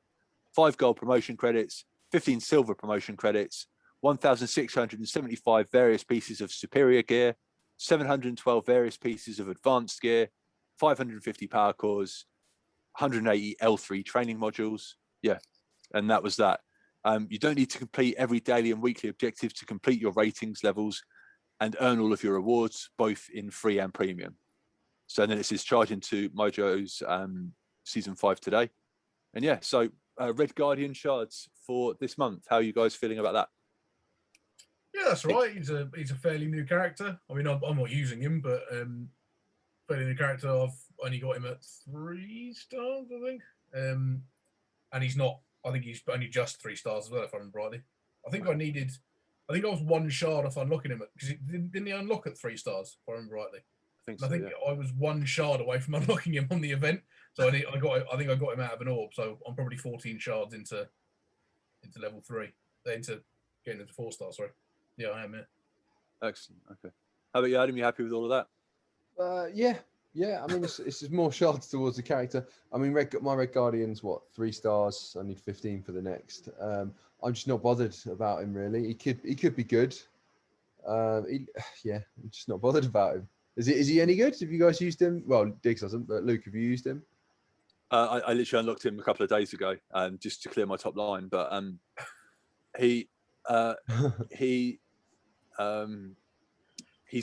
5 gold promotion credits, 15 silver promotion credits, 1,675 various pieces of superior gear, 712 various pieces of advanced gear, 550 power cores, 180 L3 training modules. Yeah, and that was that. You don't need to complete every daily and weekly objective to complete your ratings levels and earn all of your rewards, both in free and premium. So then it says charge into Mojo's season 5 today. And yeah, so Red Guardian Shards for this month. How are you guys feeling about that? Yeah, that's right. He's a fairly new character. I mean, I'm not using him, but fairly new character. I've only got him at 3 stars, I think. And he's not. I think he's only just 3 stars as well, if I remember rightly. I think I was 1 shard off unlocking him because didn't he unlock at 3 stars, if I remember rightly. I think I was 1 shard away from unlocking him on the event, so I think I got him out of an orb. So I'm probably 14 shards into level 3, into getting into 4 stars. Sorry, yeah, I am. Yeah. Excellent. Okay. How about you, Adam? You happy with all of that? Yeah. I mean, it's just more shards towards the character. I mean, my Red Guardian's 3 stars. I need 15 for the next. I'm just not bothered about him really. He could be good. I'm just not bothered about him. Is he any good? Have you guys used him? Well, Digz hasn't, but Luke, have you used him? I literally unlocked him a couple of days ago, just to clear my top line. But he's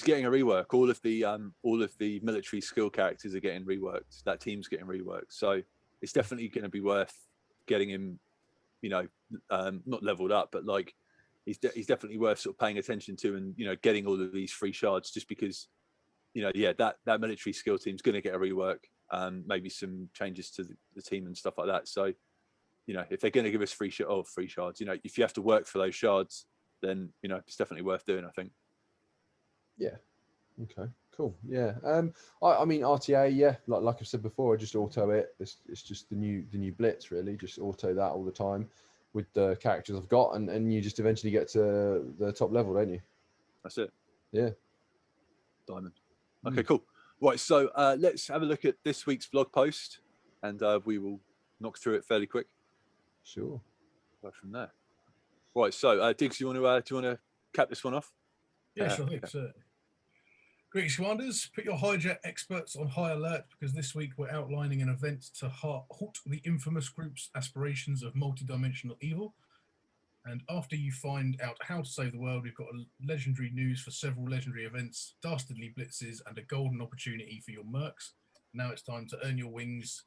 getting a rework. All of the military skill characters are getting reworked. That team's getting reworked. So it's definitely going to be worth getting him. Not leveled up, but like he's definitely worth sort of paying attention to, and getting all of these free shards, just because that military skill team's going to get a rework, maybe some changes to the team and stuff like that. So if they're going to give us free shards, if you have to work for those shards, then it's definitely worth doing, I think. Yeah. Okay. Cool. Yeah. I mean RTA. Yeah. Like I said before, I just auto it. It's just the new blitz really. Just auto that all the time with the characters I've got, and you just eventually get to the top level, don't you? That's it. Yeah. Diamond. Okay. Cool. Right. So let's have a look at this week's blog post, and we will knock through it fairly quick. Sure. Go from there. Right. So Digz, do you want to cap this one off? Yeah, sure. So. Greetings, Commanders. Put your hijack experts on high alert, because this week we're outlining an event to halt the infamous group's aspirations of multi-dimensional evil. And after you find out how to save the world, we've got legendary news for several legendary events, dastardly blitzes, and a golden opportunity for your mercs. Now it's time to earn your wings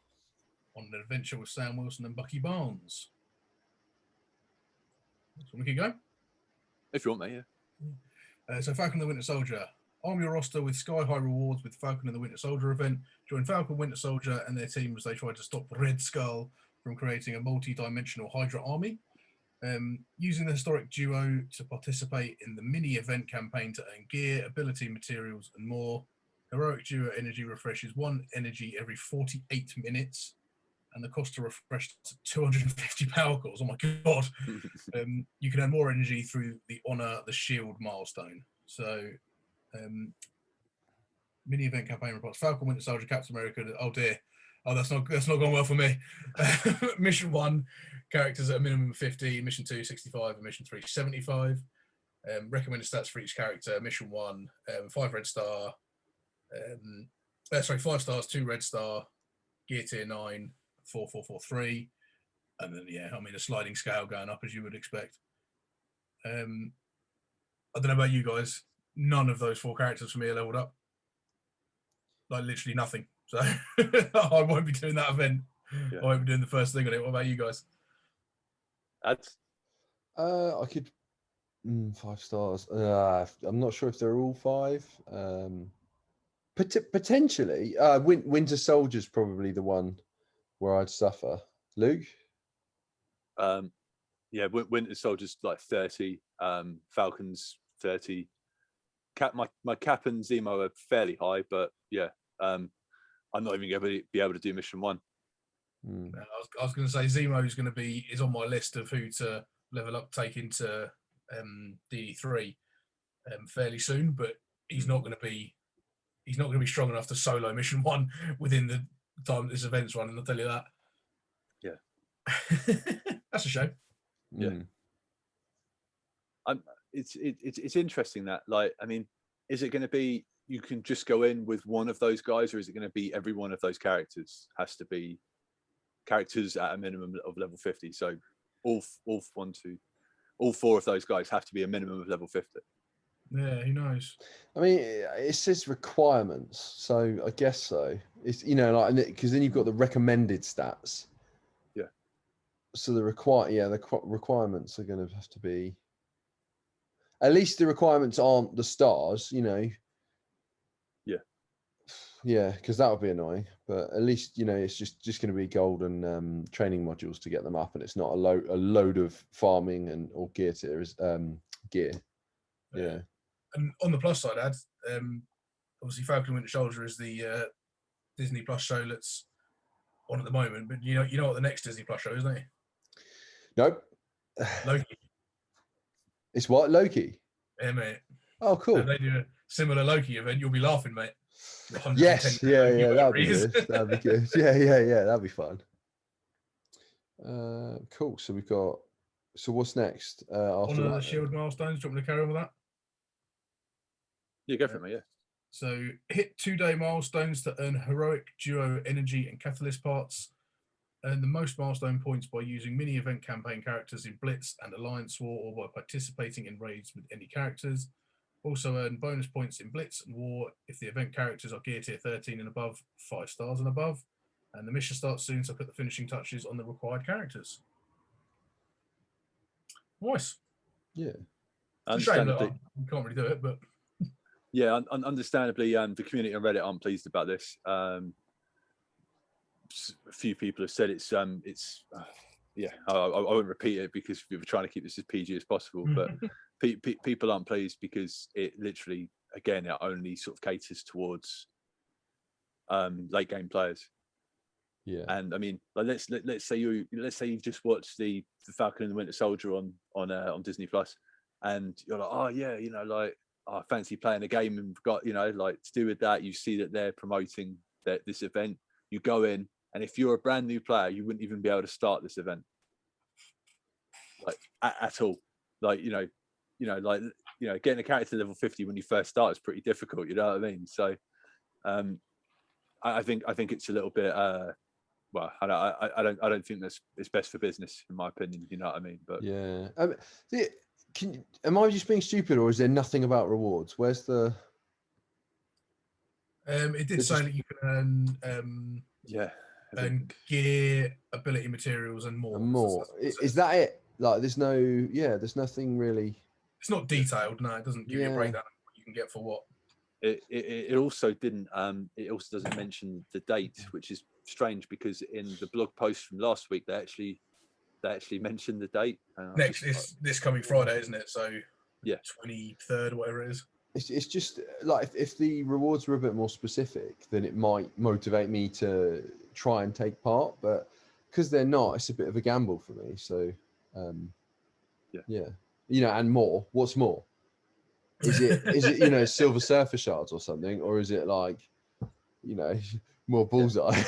on an adventure with Sam Wilson and Bucky Barnes. So we can go? If you want, mate, yeah. So Falcon the Winter Soldier. Arm your roster with sky-high rewards with Falcon and the Winter Soldier event. Join Falcon, Winter Soldier, and their team as they try to stop Red Skull from creating a multi-dimensional Hydra army. Using the historic duo to participate in the mini-event campaign to earn gear, ability, materials, and more. Heroic duo energy refreshes 1 energy every 48 minutes, and the cost to refresh to 250 power cores. Oh my god! You can earn more energy through the Honor the Shield milestone. So. Mini event campaign reports: Falcon, Winter Soldier, Captain America. Oh dear, that's not going well for me. Mission 1, characters at a minimum of 50. Mission 2, 65, and Mission 3, 75. Recommended stats for each character: Mission 1, 5 red star. 5 stars, 2 red star. Gear tier 9, 4, 4, 4, 3. And then, yeah, I mean, a sliding scale going up as you would expect. I don't know about you guys. None of those 4 characters for me are leveled up. Like literally nothing. So I won't be doing that event. Yeah. I won't be doing the first thing on it. What about you guys? Ads? I could 5 stars. I'm not sure if they're all 5. Potentially, Winter Soldier's probably the one where I'd suffer. Luke? Yeah, Winter Soldier's like 30. Falcon's 30. My Cap and Zemo are fairly high, but yeah, I'm not even going to be able to do mission 1. I was going to say Zemo is on my list of who to level up, take into DD3 fairly soon, but he's not going to be strong enough to solo mission 1 within the time this event's running. I'll tell you that. Yeah, that's a shame. Yeah, it's interesting that, like, I mean, is it going to be you can just go in with one of those guys, or is it going to be every one of those characters has to be characters at a minimum of level 50? So all 4 of those guys have to be a minimum of level 50. Yeah, who knows? I mean, it says requirements, so I guess so. It's like because then you've got the recommended stats. Yeah. So the requirements are going to have to be. At least the requirements aren't the stars, Yeah. Yeah, because that would be annoying. But at least it's just going to be gold and training modules to get them up, and it's not a load of farming or gear tiers. Gear. Yeah. And on the plus side, Ad, obviously Falcon Winter Soldier is the Disney Plus show that's on at the moment. But you know what the next Disney Plus show is, don't you? Nope. Loki. It's what? Loki? Yeah, mate. Oh, cool. If they do a similar Loki event, you'll be laughing, mate. Yes, yeah, that'd be good. That'd be good. Yeah, that'd be fun. Cool. So we've got. So what's next? After Honor the Shield milestones. Do you want me to carry on with that? Yeah, go for it, mate. Yeah. So hit 2-day milestones to earn heroic duo energy and catalyst parts. Earn the most milestone points by using mini event campaign characters in Blitz and Alliance War, or by participating in raids with any characters. Also earn bonus points in Blitz and War if the event characters are gear tier 13 and above, 5 stars and above. And the mission starts soon, so put the finishing touches on the required characters. Nice. Yeah. It's a shame that we can't really do it, but yeah, understandably, the community on Reddit aren't pleased about this. A few people have said it's yeah. I won't repeat it because we were trying to keep this as PG as possible, but people aren't pleased because it literally, again, it only sort of caters towards late game players. Yeah. And I mean, like, let's say you've just watched the Falcon and the Winter Soldier on Disney Plus, and you're like, oh yeah, like, I fancy playing a game, and got like, to do with that, you see that they're promoting this event. You go in, and if you're a brand new player, you wouldn't even be able to start this event, like at all. Like getting a character level 50 when you first start is pretty difficult. You know what I mean? So, I think it's a little bit. Well, I don't think it's best for business, in my opinion. You know what I mean? But yeah. Am I just being stupid, or is there nothing about rewards? Where's the? It did say that you can earn and gear, ability materials, and more. And more. Is that it? Like, there's nothing really. It's not detailed. No, it doesn't give you a breakdown of what you can get for what. It also didn't. It also doesn't mention the date, which is strange because in the blog post from last week they actually mentioned the date. This coming Friday, isn't it? So yeah, 23rd, whatever it is. It's just like if the rewards were a bit more specific, then it might motivate me to try and take part. But because they're not, it's a bit of a gamble for me. So yeah, and more. What's more? Is it Silver Surfer Shards or something, or is it like more bullseye?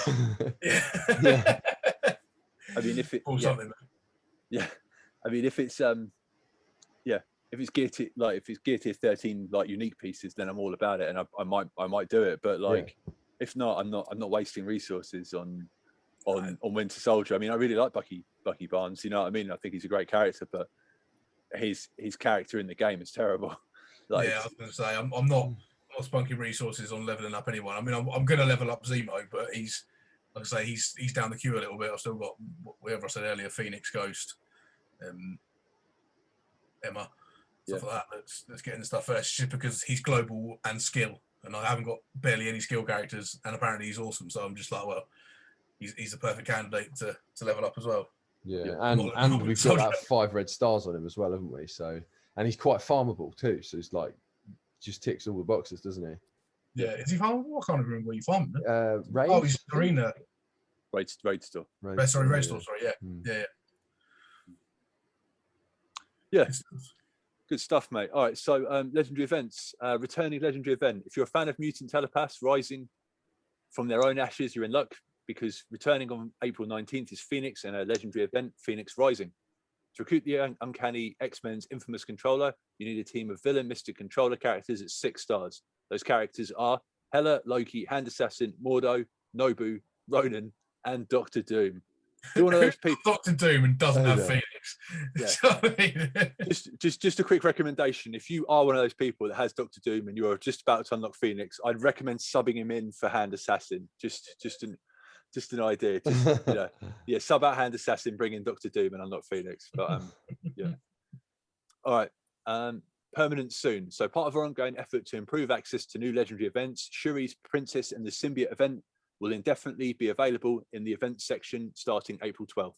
Yeah. I mean, if it something. Yeah, I mean, if it's if it's gear tier, like if it's gear tier 13 like unique pieces, then I'm all about it, and I might do it. But like, if not, I'm not wasting resources on on Winter Soldier. I mean, I really like Bucky Barnes. You know what I mean? I think he's a great character, but his character in the game is terrible. I was going to say I'm not spunking resources on leveling up anyone. I mean, I'm going to level up Zemo, but he's like I say, he's down the queue a little bit. I've still got whatever I said earlier, Phoenix, Ghost, Emma, stuff like that. Let's get into stuff first, just because he's global and skill, and I haven't got barely any skill characters, and apparently he's awesome. So I'm just like, well, he's the perfect candidate to level up as well. Yeah, and we've got that 5 red stars on him as well, haven't we? So, and he's quite farmable too. So it's like just ticks all the boxes, doesn't he? Yeah, is he farmable? I can't remember where you farmed him. Raid? Oh, he's arena. Raid store. Raid store. Sorry, yeah. Good stuff, mate. All right, so legendary events. Returning legendary event. If you're a fan of Mutant Telepaths rising from their own ashes, you're in luck, because returning on April 19th is Phoenix and a legendary event, Phoenix Rising. To recruit the uncanny X-Men's infamous controller, you need a team of villain mystic controller characters at 6 stars. Those characters are Hela, Loki, Hand Assassin, Mordo, Nobu, Ronan, and Doctor Doom. You're one of those people. Doctor Doom and doesn't have Phoenix. Yeah. just a quick recommendation. If you are one of those people that has Doctor Doom and you're just about to unlock Phoenix, I'd recommend subbing him in for Hand Assassin. Just an idea. Sub out Hand Assassin, bring in Doctor Doom and unlock Phoenix. But all right. Permanent soon. So part of our ongoing effort to improve access to new legendary events, Shuri's Princess and the Symbiote event will indefinitely be available in the events section starting April 12th.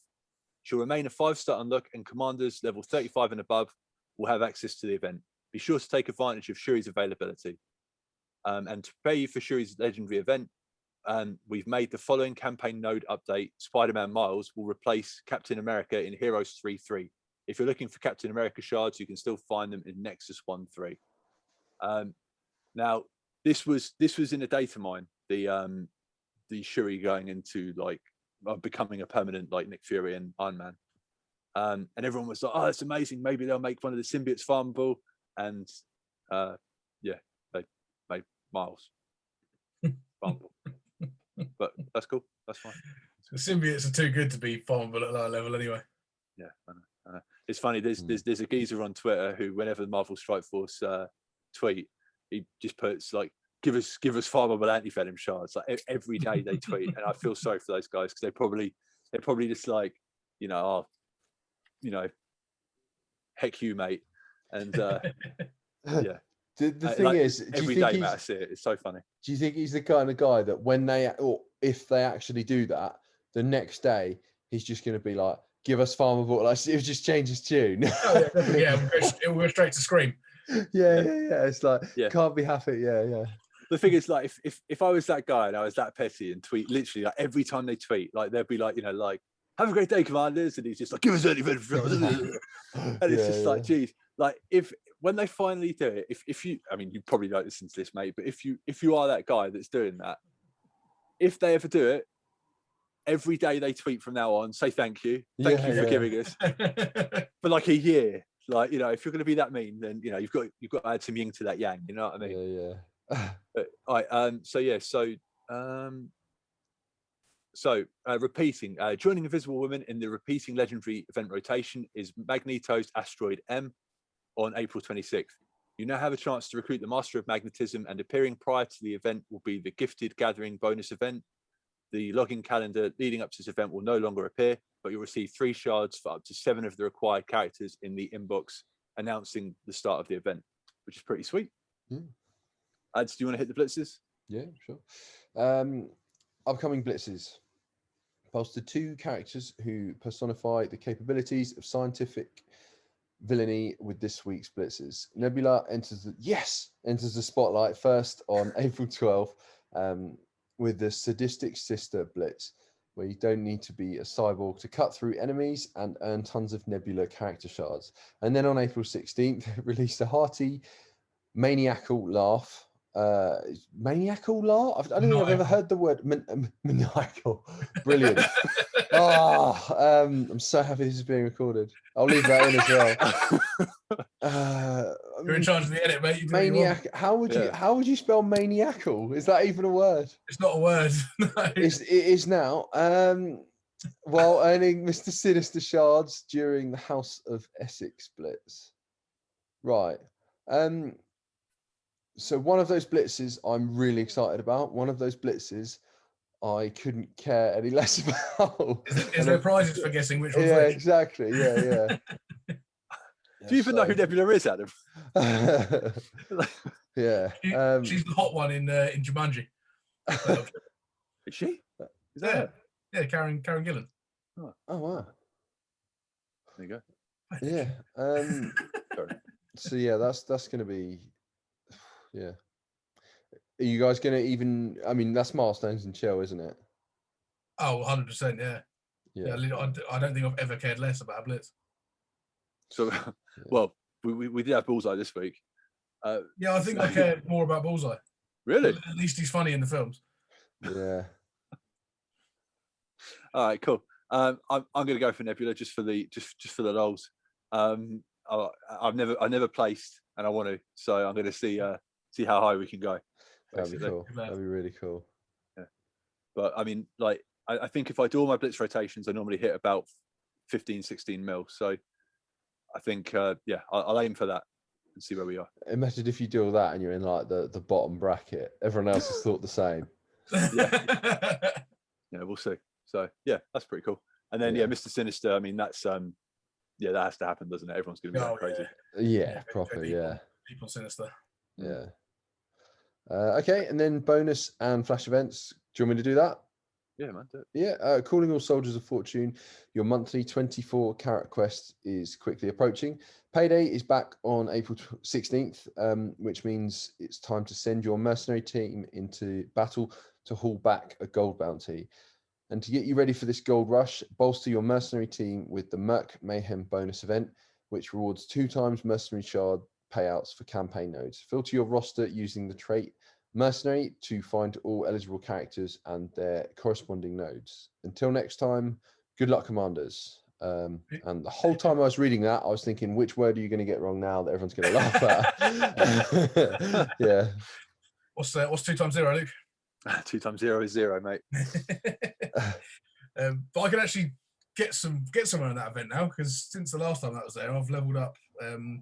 She'll remain a 5-star unlock, and commanders level 35 and above will have access to the event. Be sure to take advantage of Shuri's availability. And to prepare you for Shuri's legendary event, we've made the following campaign node update. Spider-Man Miles will replace Captain America in Heroes 3.3. If you're looking for Captain America shards, you can still find them in Nexus 1.3. Now, this was in a data mine, the Shuri going into becoming a permanent like Nick Fury and Iron Man. And everyone was like, oh, that's amazing. Maybe they'll make one of the symbiotes farmable. And they made Miles farmable. But that's cool. That's fine. The symbiotes are too good to be farmable at lower level anyway. Yeah, I know. It's funny. There's a geezer on Twitter who, whenever the Marvel Strike Force tweet, he just puts like, give us farmable anti-venom shards. Like every day they tweet, and I feel sorry for those guys because they're probably just like, heck you, mate. And yeah. The thing is, every day, Matt, I see it. It's so funny. Do you think he's the kind of guy that if they actually do that, the next day he's just going to be like, give us farmable? Like, he'll just change his tune. Oh, yeah, we'll go straight to Scream. Yeah. It's like, can't be happy. Yeah. The thing is, like, if I was that guy and I was that petty and tweet literally like every time they tweet, like they'd be like, like, have a great day, commanders, and he's just like, give us anything, and it's just like, geez, like when they finally do it, if you, I mean, you probably don't listen to this, mate, but if you are that guy that's doing that, if they ever do it, every day they tweet from now on, say thank you for giving us for like a year. Like, if you're going to be that mean, then you've got to add some yin to that yang. You know what I mean? Yeah. But, all right. So repeating, joining Invisible Woman in the repeating legendary event rotation is Magneto's Asteroid M on April 26th. You now have a chance to recruit the Master of Magnetism, and appearing prior to the event will be the Gifted Gathering bonus event. The login calendar leading up to this event will no longer appear, but you'll receive 3 shards for up to 7 of the required characters in the inbox announcing the start of the event, which is pretty sweet. Ads, do you want to hit the blitzes? Yeah, sure. Upcoming blitzes. Posted 2 characters who personify the capabilities of scientific villainy with this week's blitzes. Nebula enters the spotlight first on April 12th with the Sadistic Sister blitz, where you don't need to be a cyborg to cut through enemies and earn tons of Nebula character shards. And then on April 16th, released a hearty maniacal laugh maniacal law. I don't think I've ever Maniacal. heard the word maniacal. Brilliant. I'm so happy this is being recorded. I'll leave that in as well. You're in charge of the edit, mate. You do what you want. Maniac. How would you spell maniacal? Is that even a word? It's not a word. No. It is now. While earning Mr. Sinister shards during the House of Essex blitz. Right. So one of those blitzes I'm really excited about. One of those blitzes I couldn't care any less about. Is there prizes for guessing which one's Yeah, which? exactly. Yeah. Do you even know who Nebula is, Adam? Yeah. She's the hot one in Jumanji. Is she? Is that her? Yeah, Karen Gillan. Oh wow. There you go. Yeah. So yeah, that's gonna be. Yeah. Are you guys gonna even? I mean, that's Milestones and chill, isn't it? Oh, 100%. Yeah. I don't think I've ever cared less about a blitz. So, well, we did have Bullseye this week. Yeah, I think I care more about Bullseye. Really? At least he's funny in the films. Yeah. All right, cool. I'm going to go for Nebula just for the lols. I've never placed, and I want to, so I'm going to see how high we can go. That'd be cool. That'd be really cool. Yeah, but I mean, like, I think if I do all my blitz rotations, I normally hit about 15-16 mil. So I think, I'll aim for that and see where we are. Imagine if you do all that and you're in like the bottom bracket. Everyone else has thought the same. Yeah, we'll see. So yeah, that's pretty cool. And then Mr. Sinister. I mean, that's that has to happen, doesn't it? Everyone's going to be going crazy. Yeah, proper. People Sinister. Yeah. Okay, and then bonus and flash events. Do you want me to do that? Yeah, man. Do it. Yeah, calling all soldiers of fortune. Your monthly 24 carat quest is quickly approaching. Payday is back on April 16th, which means it's time to send your mercenary team into battle to haul back a gold bounty. And to get you ready for this gold rush, bolster your mercenary team with the Merc Mayhem bonus event, which rewards 2 times mercenary shard payouts for campaign nodes. Filter your roster using the trait Mercenary to find all eligible characters and their corresponding nodes. Until next time, good luck, Commanders. And the whole time I was reading that, I was thinking, which word are you going to get wrong now that everyone's going to laugh at? Yeah. What's 2 times 0, Luke? 2 times 0 is 0, mate. But I can actually get somewhere in that event now, because since the last time that was there, I've leveled up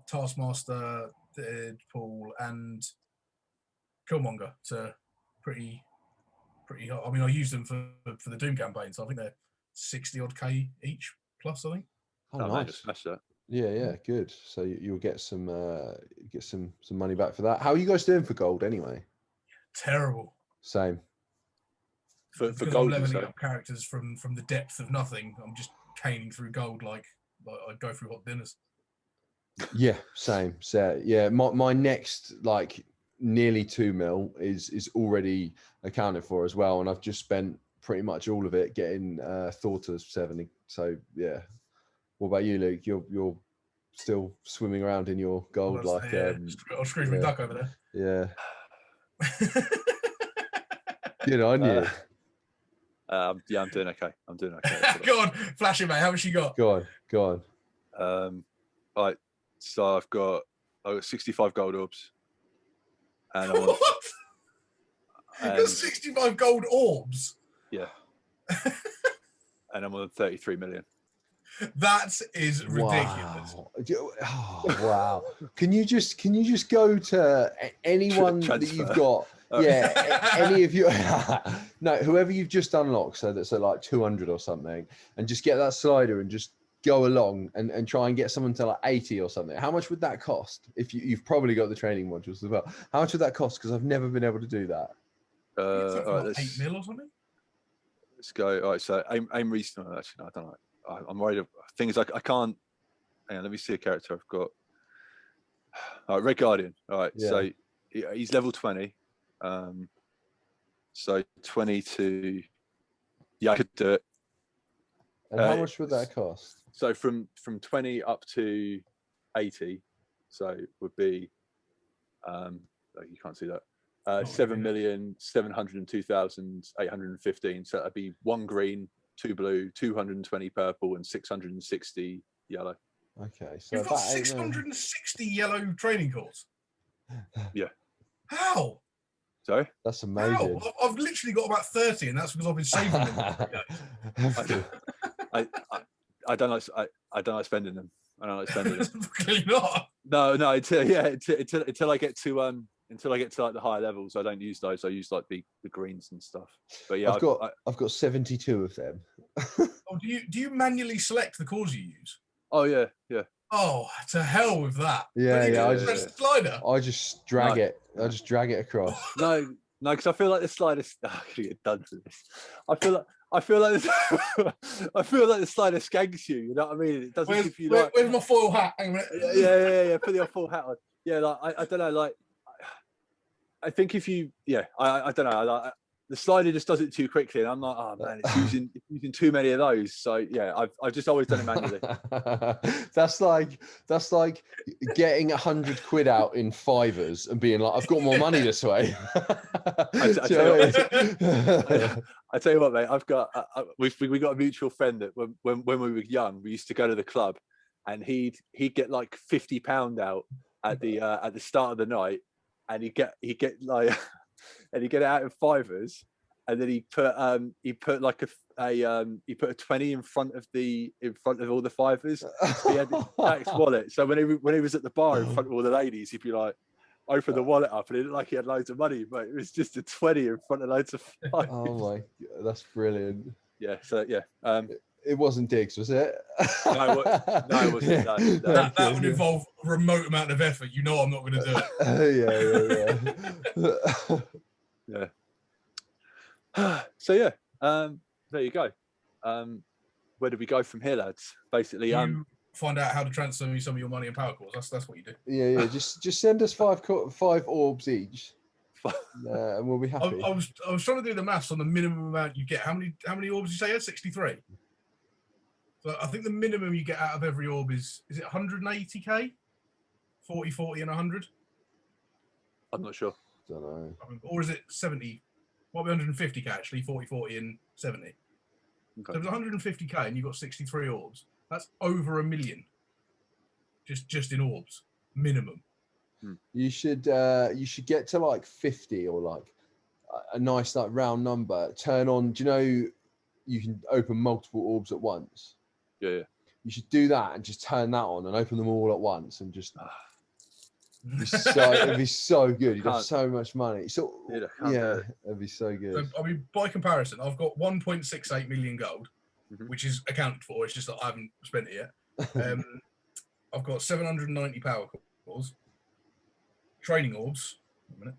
Taskmaster, Deadpool, and Killmonger to pretty hot. I mean, I used them for the Doom campaign, so I think they're 60 odd K each plus, I think. Oh, nice. Smash that. Yeah, good. So you'll get some money back for that. How are you guys doing for gold anyway? Terrible. Same. For gold, I'm leveling up characters from the depth of nothing. I'm just caning through gold like I go through hot dinners. Yeah, same. So yeah, my next like nearly 2 mil is already accounted for as well, and I've just spent pretty much all of it getting Thor to 70. So yeah. What about you, Luke? You're still swimming around in your gold like I'll screw my duck over there. Yeah. Good on you. I'm doing okay. Go on, flash it, mate. How much you got? Go on. Right. So I've got 65 gold orbs. And what? You got 65 gold orbs? Yeah. And I'm on 33 million. That is ridiculous. Wow. Wow. Can you just go to anyone that you've got? Yeah, any of you. No, whoever you've just unlocked, so that's at like 200 or something, and just get that slider and just go along and try and get someone to like 80 or something. How much would that cost? If you've probably got the training modules as well. How much would that cost? Because I've never been able to do that. All right, 8 mil or something. Let's go. All right, so aim recent. Actually, no, I don't know. I'm worried. Things like I can't. Hang on, let me see a character I've got. All right, Red Guardian. All right, yeah. So he's level 20. So 20 to. Yeah, I could do it. And how much would that cost? So from 20 up to 80, so would be. You can't see that. 7,702,815. So that'd be 1 green, 2 blue, 220 purple, and 660 yellow. Okay, so you've got 660 yellow training cores. Yeah. How? Sorry? That's amazing. How? I've literally got about 30, and that's because I've been saving them. I don't like spending them. I don't like spending them. Clearly not. No, until I get to like the higher levels, I don't use those. I use like the greens and stuff. But yeah, I've got 72 of them. Oh, do you manually select the cores you use? Oh yeah. Oh, to hell with that. Yeah. I just the slider. I just drag it. I just drag it across. No, because I feel like the slider. I'm gonna get done for this. I feel like the slider skanks you. You know what I mean? It doesn't give you like. Where's my foil hat? Hang on a minute. Yeah. Put your full hat on. Yeah, like I don't know. Like I think if you, I don't know. Like, the slider just does it too quickly, and I'm like, oh man, it's using too many of those. So yeah, I've just always done it manually. That's like getting 100 quid out in fivers and being like, I've got more money this way. I tell you what, mate. I've got we got a mutual friend that when we were young, we used to go to the club, and he'd get like £50 out at the start of the night, and he'd get like. And he get it out in fivers, and then he put a 20 in front of all the fivers. So he had this tax wallet. So when he was at the bar in front of all the ladies, he'd be like, open the wallet up, and it looked like he had loads of money, but it was just a 20 in front of loads of fivers. Oh my God, that's brilliant. Yeah. So yeah. It wasn't Digz, was it? No, it wasn't. No. That would involve a remote amount of effort. You know, I'm not going to do it. Yeah. So yeah, there you go. Where do we go from here, lads? Basically, you find out how to transfer me some of your money and power cores. That's what you do. Yeah. Just send us five orbs each, and we'll be happy. I was trying to do the maths on the minimum amount you get. How many orbs did you say you had? 63. So I think the minimum you get out of every orb is it 180k? 40, 40, and 100? I'm not sure. Don't know. Or is it 70? Might be 150k actually, 40, 40, and 70. Okay. So it was 150k and you got 63 orbs. That's over $1 million. Just in orbs, minimum. You should get to like 50 or like a nice like round number. Turn on. Do you know you can open multiple orbs at once? Yeah. You should do that and just turn that on and open them all at once and just. It'd be so good. You'd have so much money. So yeah, it'd be so good. So, I mean, by comparison, I've got 1.68 million gold, which is accounted for. It's just that I haven't spent it yet. I've got 790 power cores, training orbs. A minute.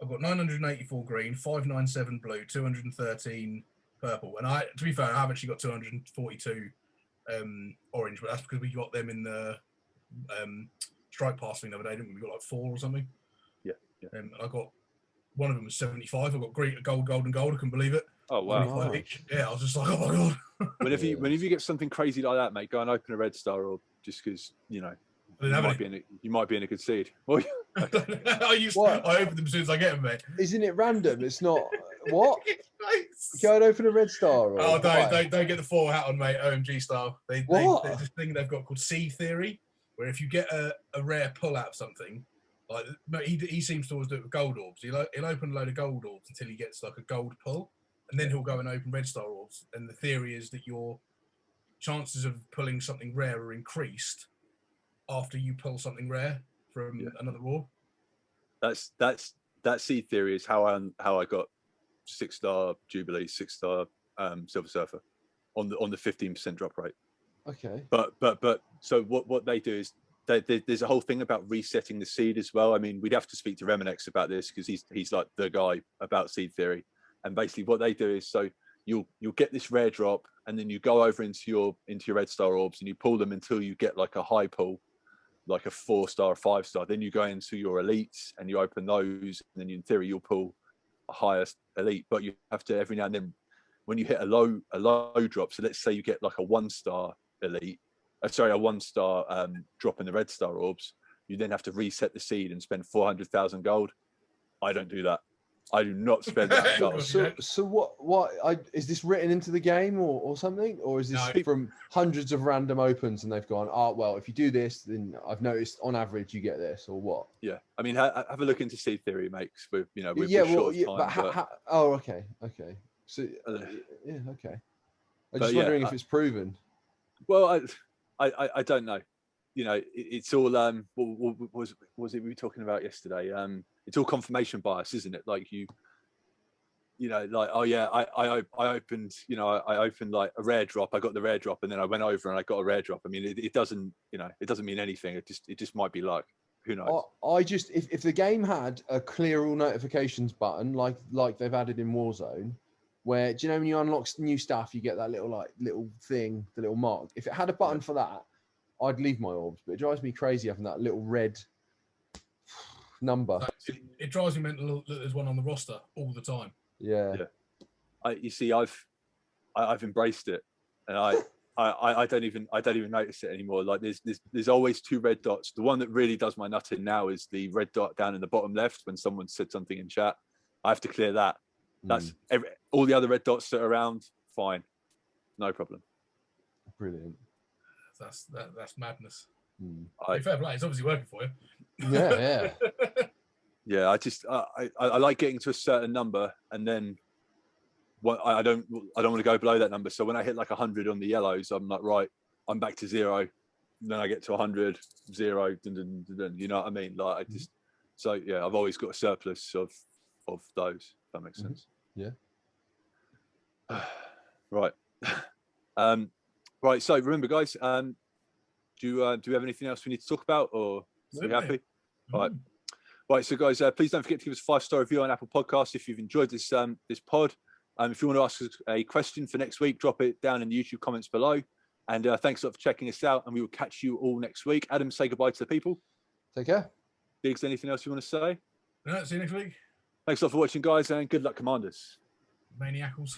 I've got 984 green, 597 blue, 213 purple, and to be fair, I've actually got 242 orange, but that's because we got them in the strike pass thing the other day, didn't we? We got like 4 or something. Yeah. And I got one of them was 75. I got green, gold, and gold. I couldn't believe it. Oh wow! Each. Yeah, I was just like, oh my God. Whenever you get something crazy like that, mate, go and open a red star orb, just because you might be in a good seed. I open them as soon as I get them, mate. Isn't it random? It's not. What? Go and open a red star. Or oh, don't get the 4 hat on, mate. OMG style. There's this thing they've got called seed theory, where if you get a rare pull out of something, like he seems to always do it with gold orbs. He'll open a load of gold orbs until he gets like a gold pull, and then he'll go and open red star orbs. And the theory is that your chances of pulling something rare are increased after you pull something rare from another orb. That seed theory is how I got 6-star Jubilee, 6-star Silver Surfer on the 15% drop rate. Okay. But so what they do is there's a whole thing about resetting the seed as well. I mean, we'd have to speak to Reminex about this because he's like the guy about seed theory. And basically what they do is, so you'll get this rare drop, and then you go over into your red star orbs and you pull them until you get like a high pull, like a 4-star, 5-star. Then you go into your elites and you open those, and then in theory you'll pull a highest elite. But you have to every now and then, when you hit a low drop. So let's say you get like a 1-star elite, a 1-star drop in the red star orbs. You then have to reset the seed and spend 400,000 gold I don't do that. I do not spend that gold. So what is this written into the game or something, or is this from hundreds of random opens and they've gone, oh well, if you do this, then I've noticed on average you get this, or what? Yeah, I mean, have a look into seed theory makes with with yeah, short well, time. But oh, okay, so yeah, okay. I'm just wondering if it's proven. Well, I don't know. It's all what was it we were talking about yesterday? It's all confirmation bias, isn't it? Like like, oh yeah, I opened, I opened like a rare drop, I got the rare drop, and then I went over and I got a rare drop. I mean, it doesn't, it doesn't mean anything. It just might be luck. Who knows? I just, if the game had a clear all notifications button, like they've added in Warzone, where, do you know when you unlock new stuff, you get that little thing, the little mark. If it had a button for that, I'd leave my orbs. But it drives me crazy having that little red number. It drives me mental that there's one on the roster all the time. Yeah. You see, I've embraced it, and I don't even notice it anymore. Like there's always 2 red dots. The one that really does my nut in now is the red dot down in the bottom left when someone said something in chat. I have to clear that. That's all the other red dots that are around. Fine, no problem. Brilliant. That's madness. Fair play. It's obviously working for you. Yeah. Yeah, I like getting to a certain number, and then I don't want to go below that number. So when I hit like 100 on the yellows, I'm like, right, I'm back to 0. Then I get to 100, 0. You know what I mean? Like I just so yeah, I've always got a surplus of those. If that makes sense. Yeah. Right. Right. So remember, guys. Do we have anything else we need to talk about, or are we happy? Right. Right, so guys, please don't forget to give us a 5-star review on Apple Podcasts if you've enjoyed this this pod. If you want to ask us a question for next week, drop it down in the YouTube comments below. And thanks a lot for checking us out, and we will catch you all next week. Adam, say goodbye to the people. Take care. Digz, anything else you want to say? No, see you next week. Thanks a lot for watching, guys, and good luck, Commanders. Maniacals.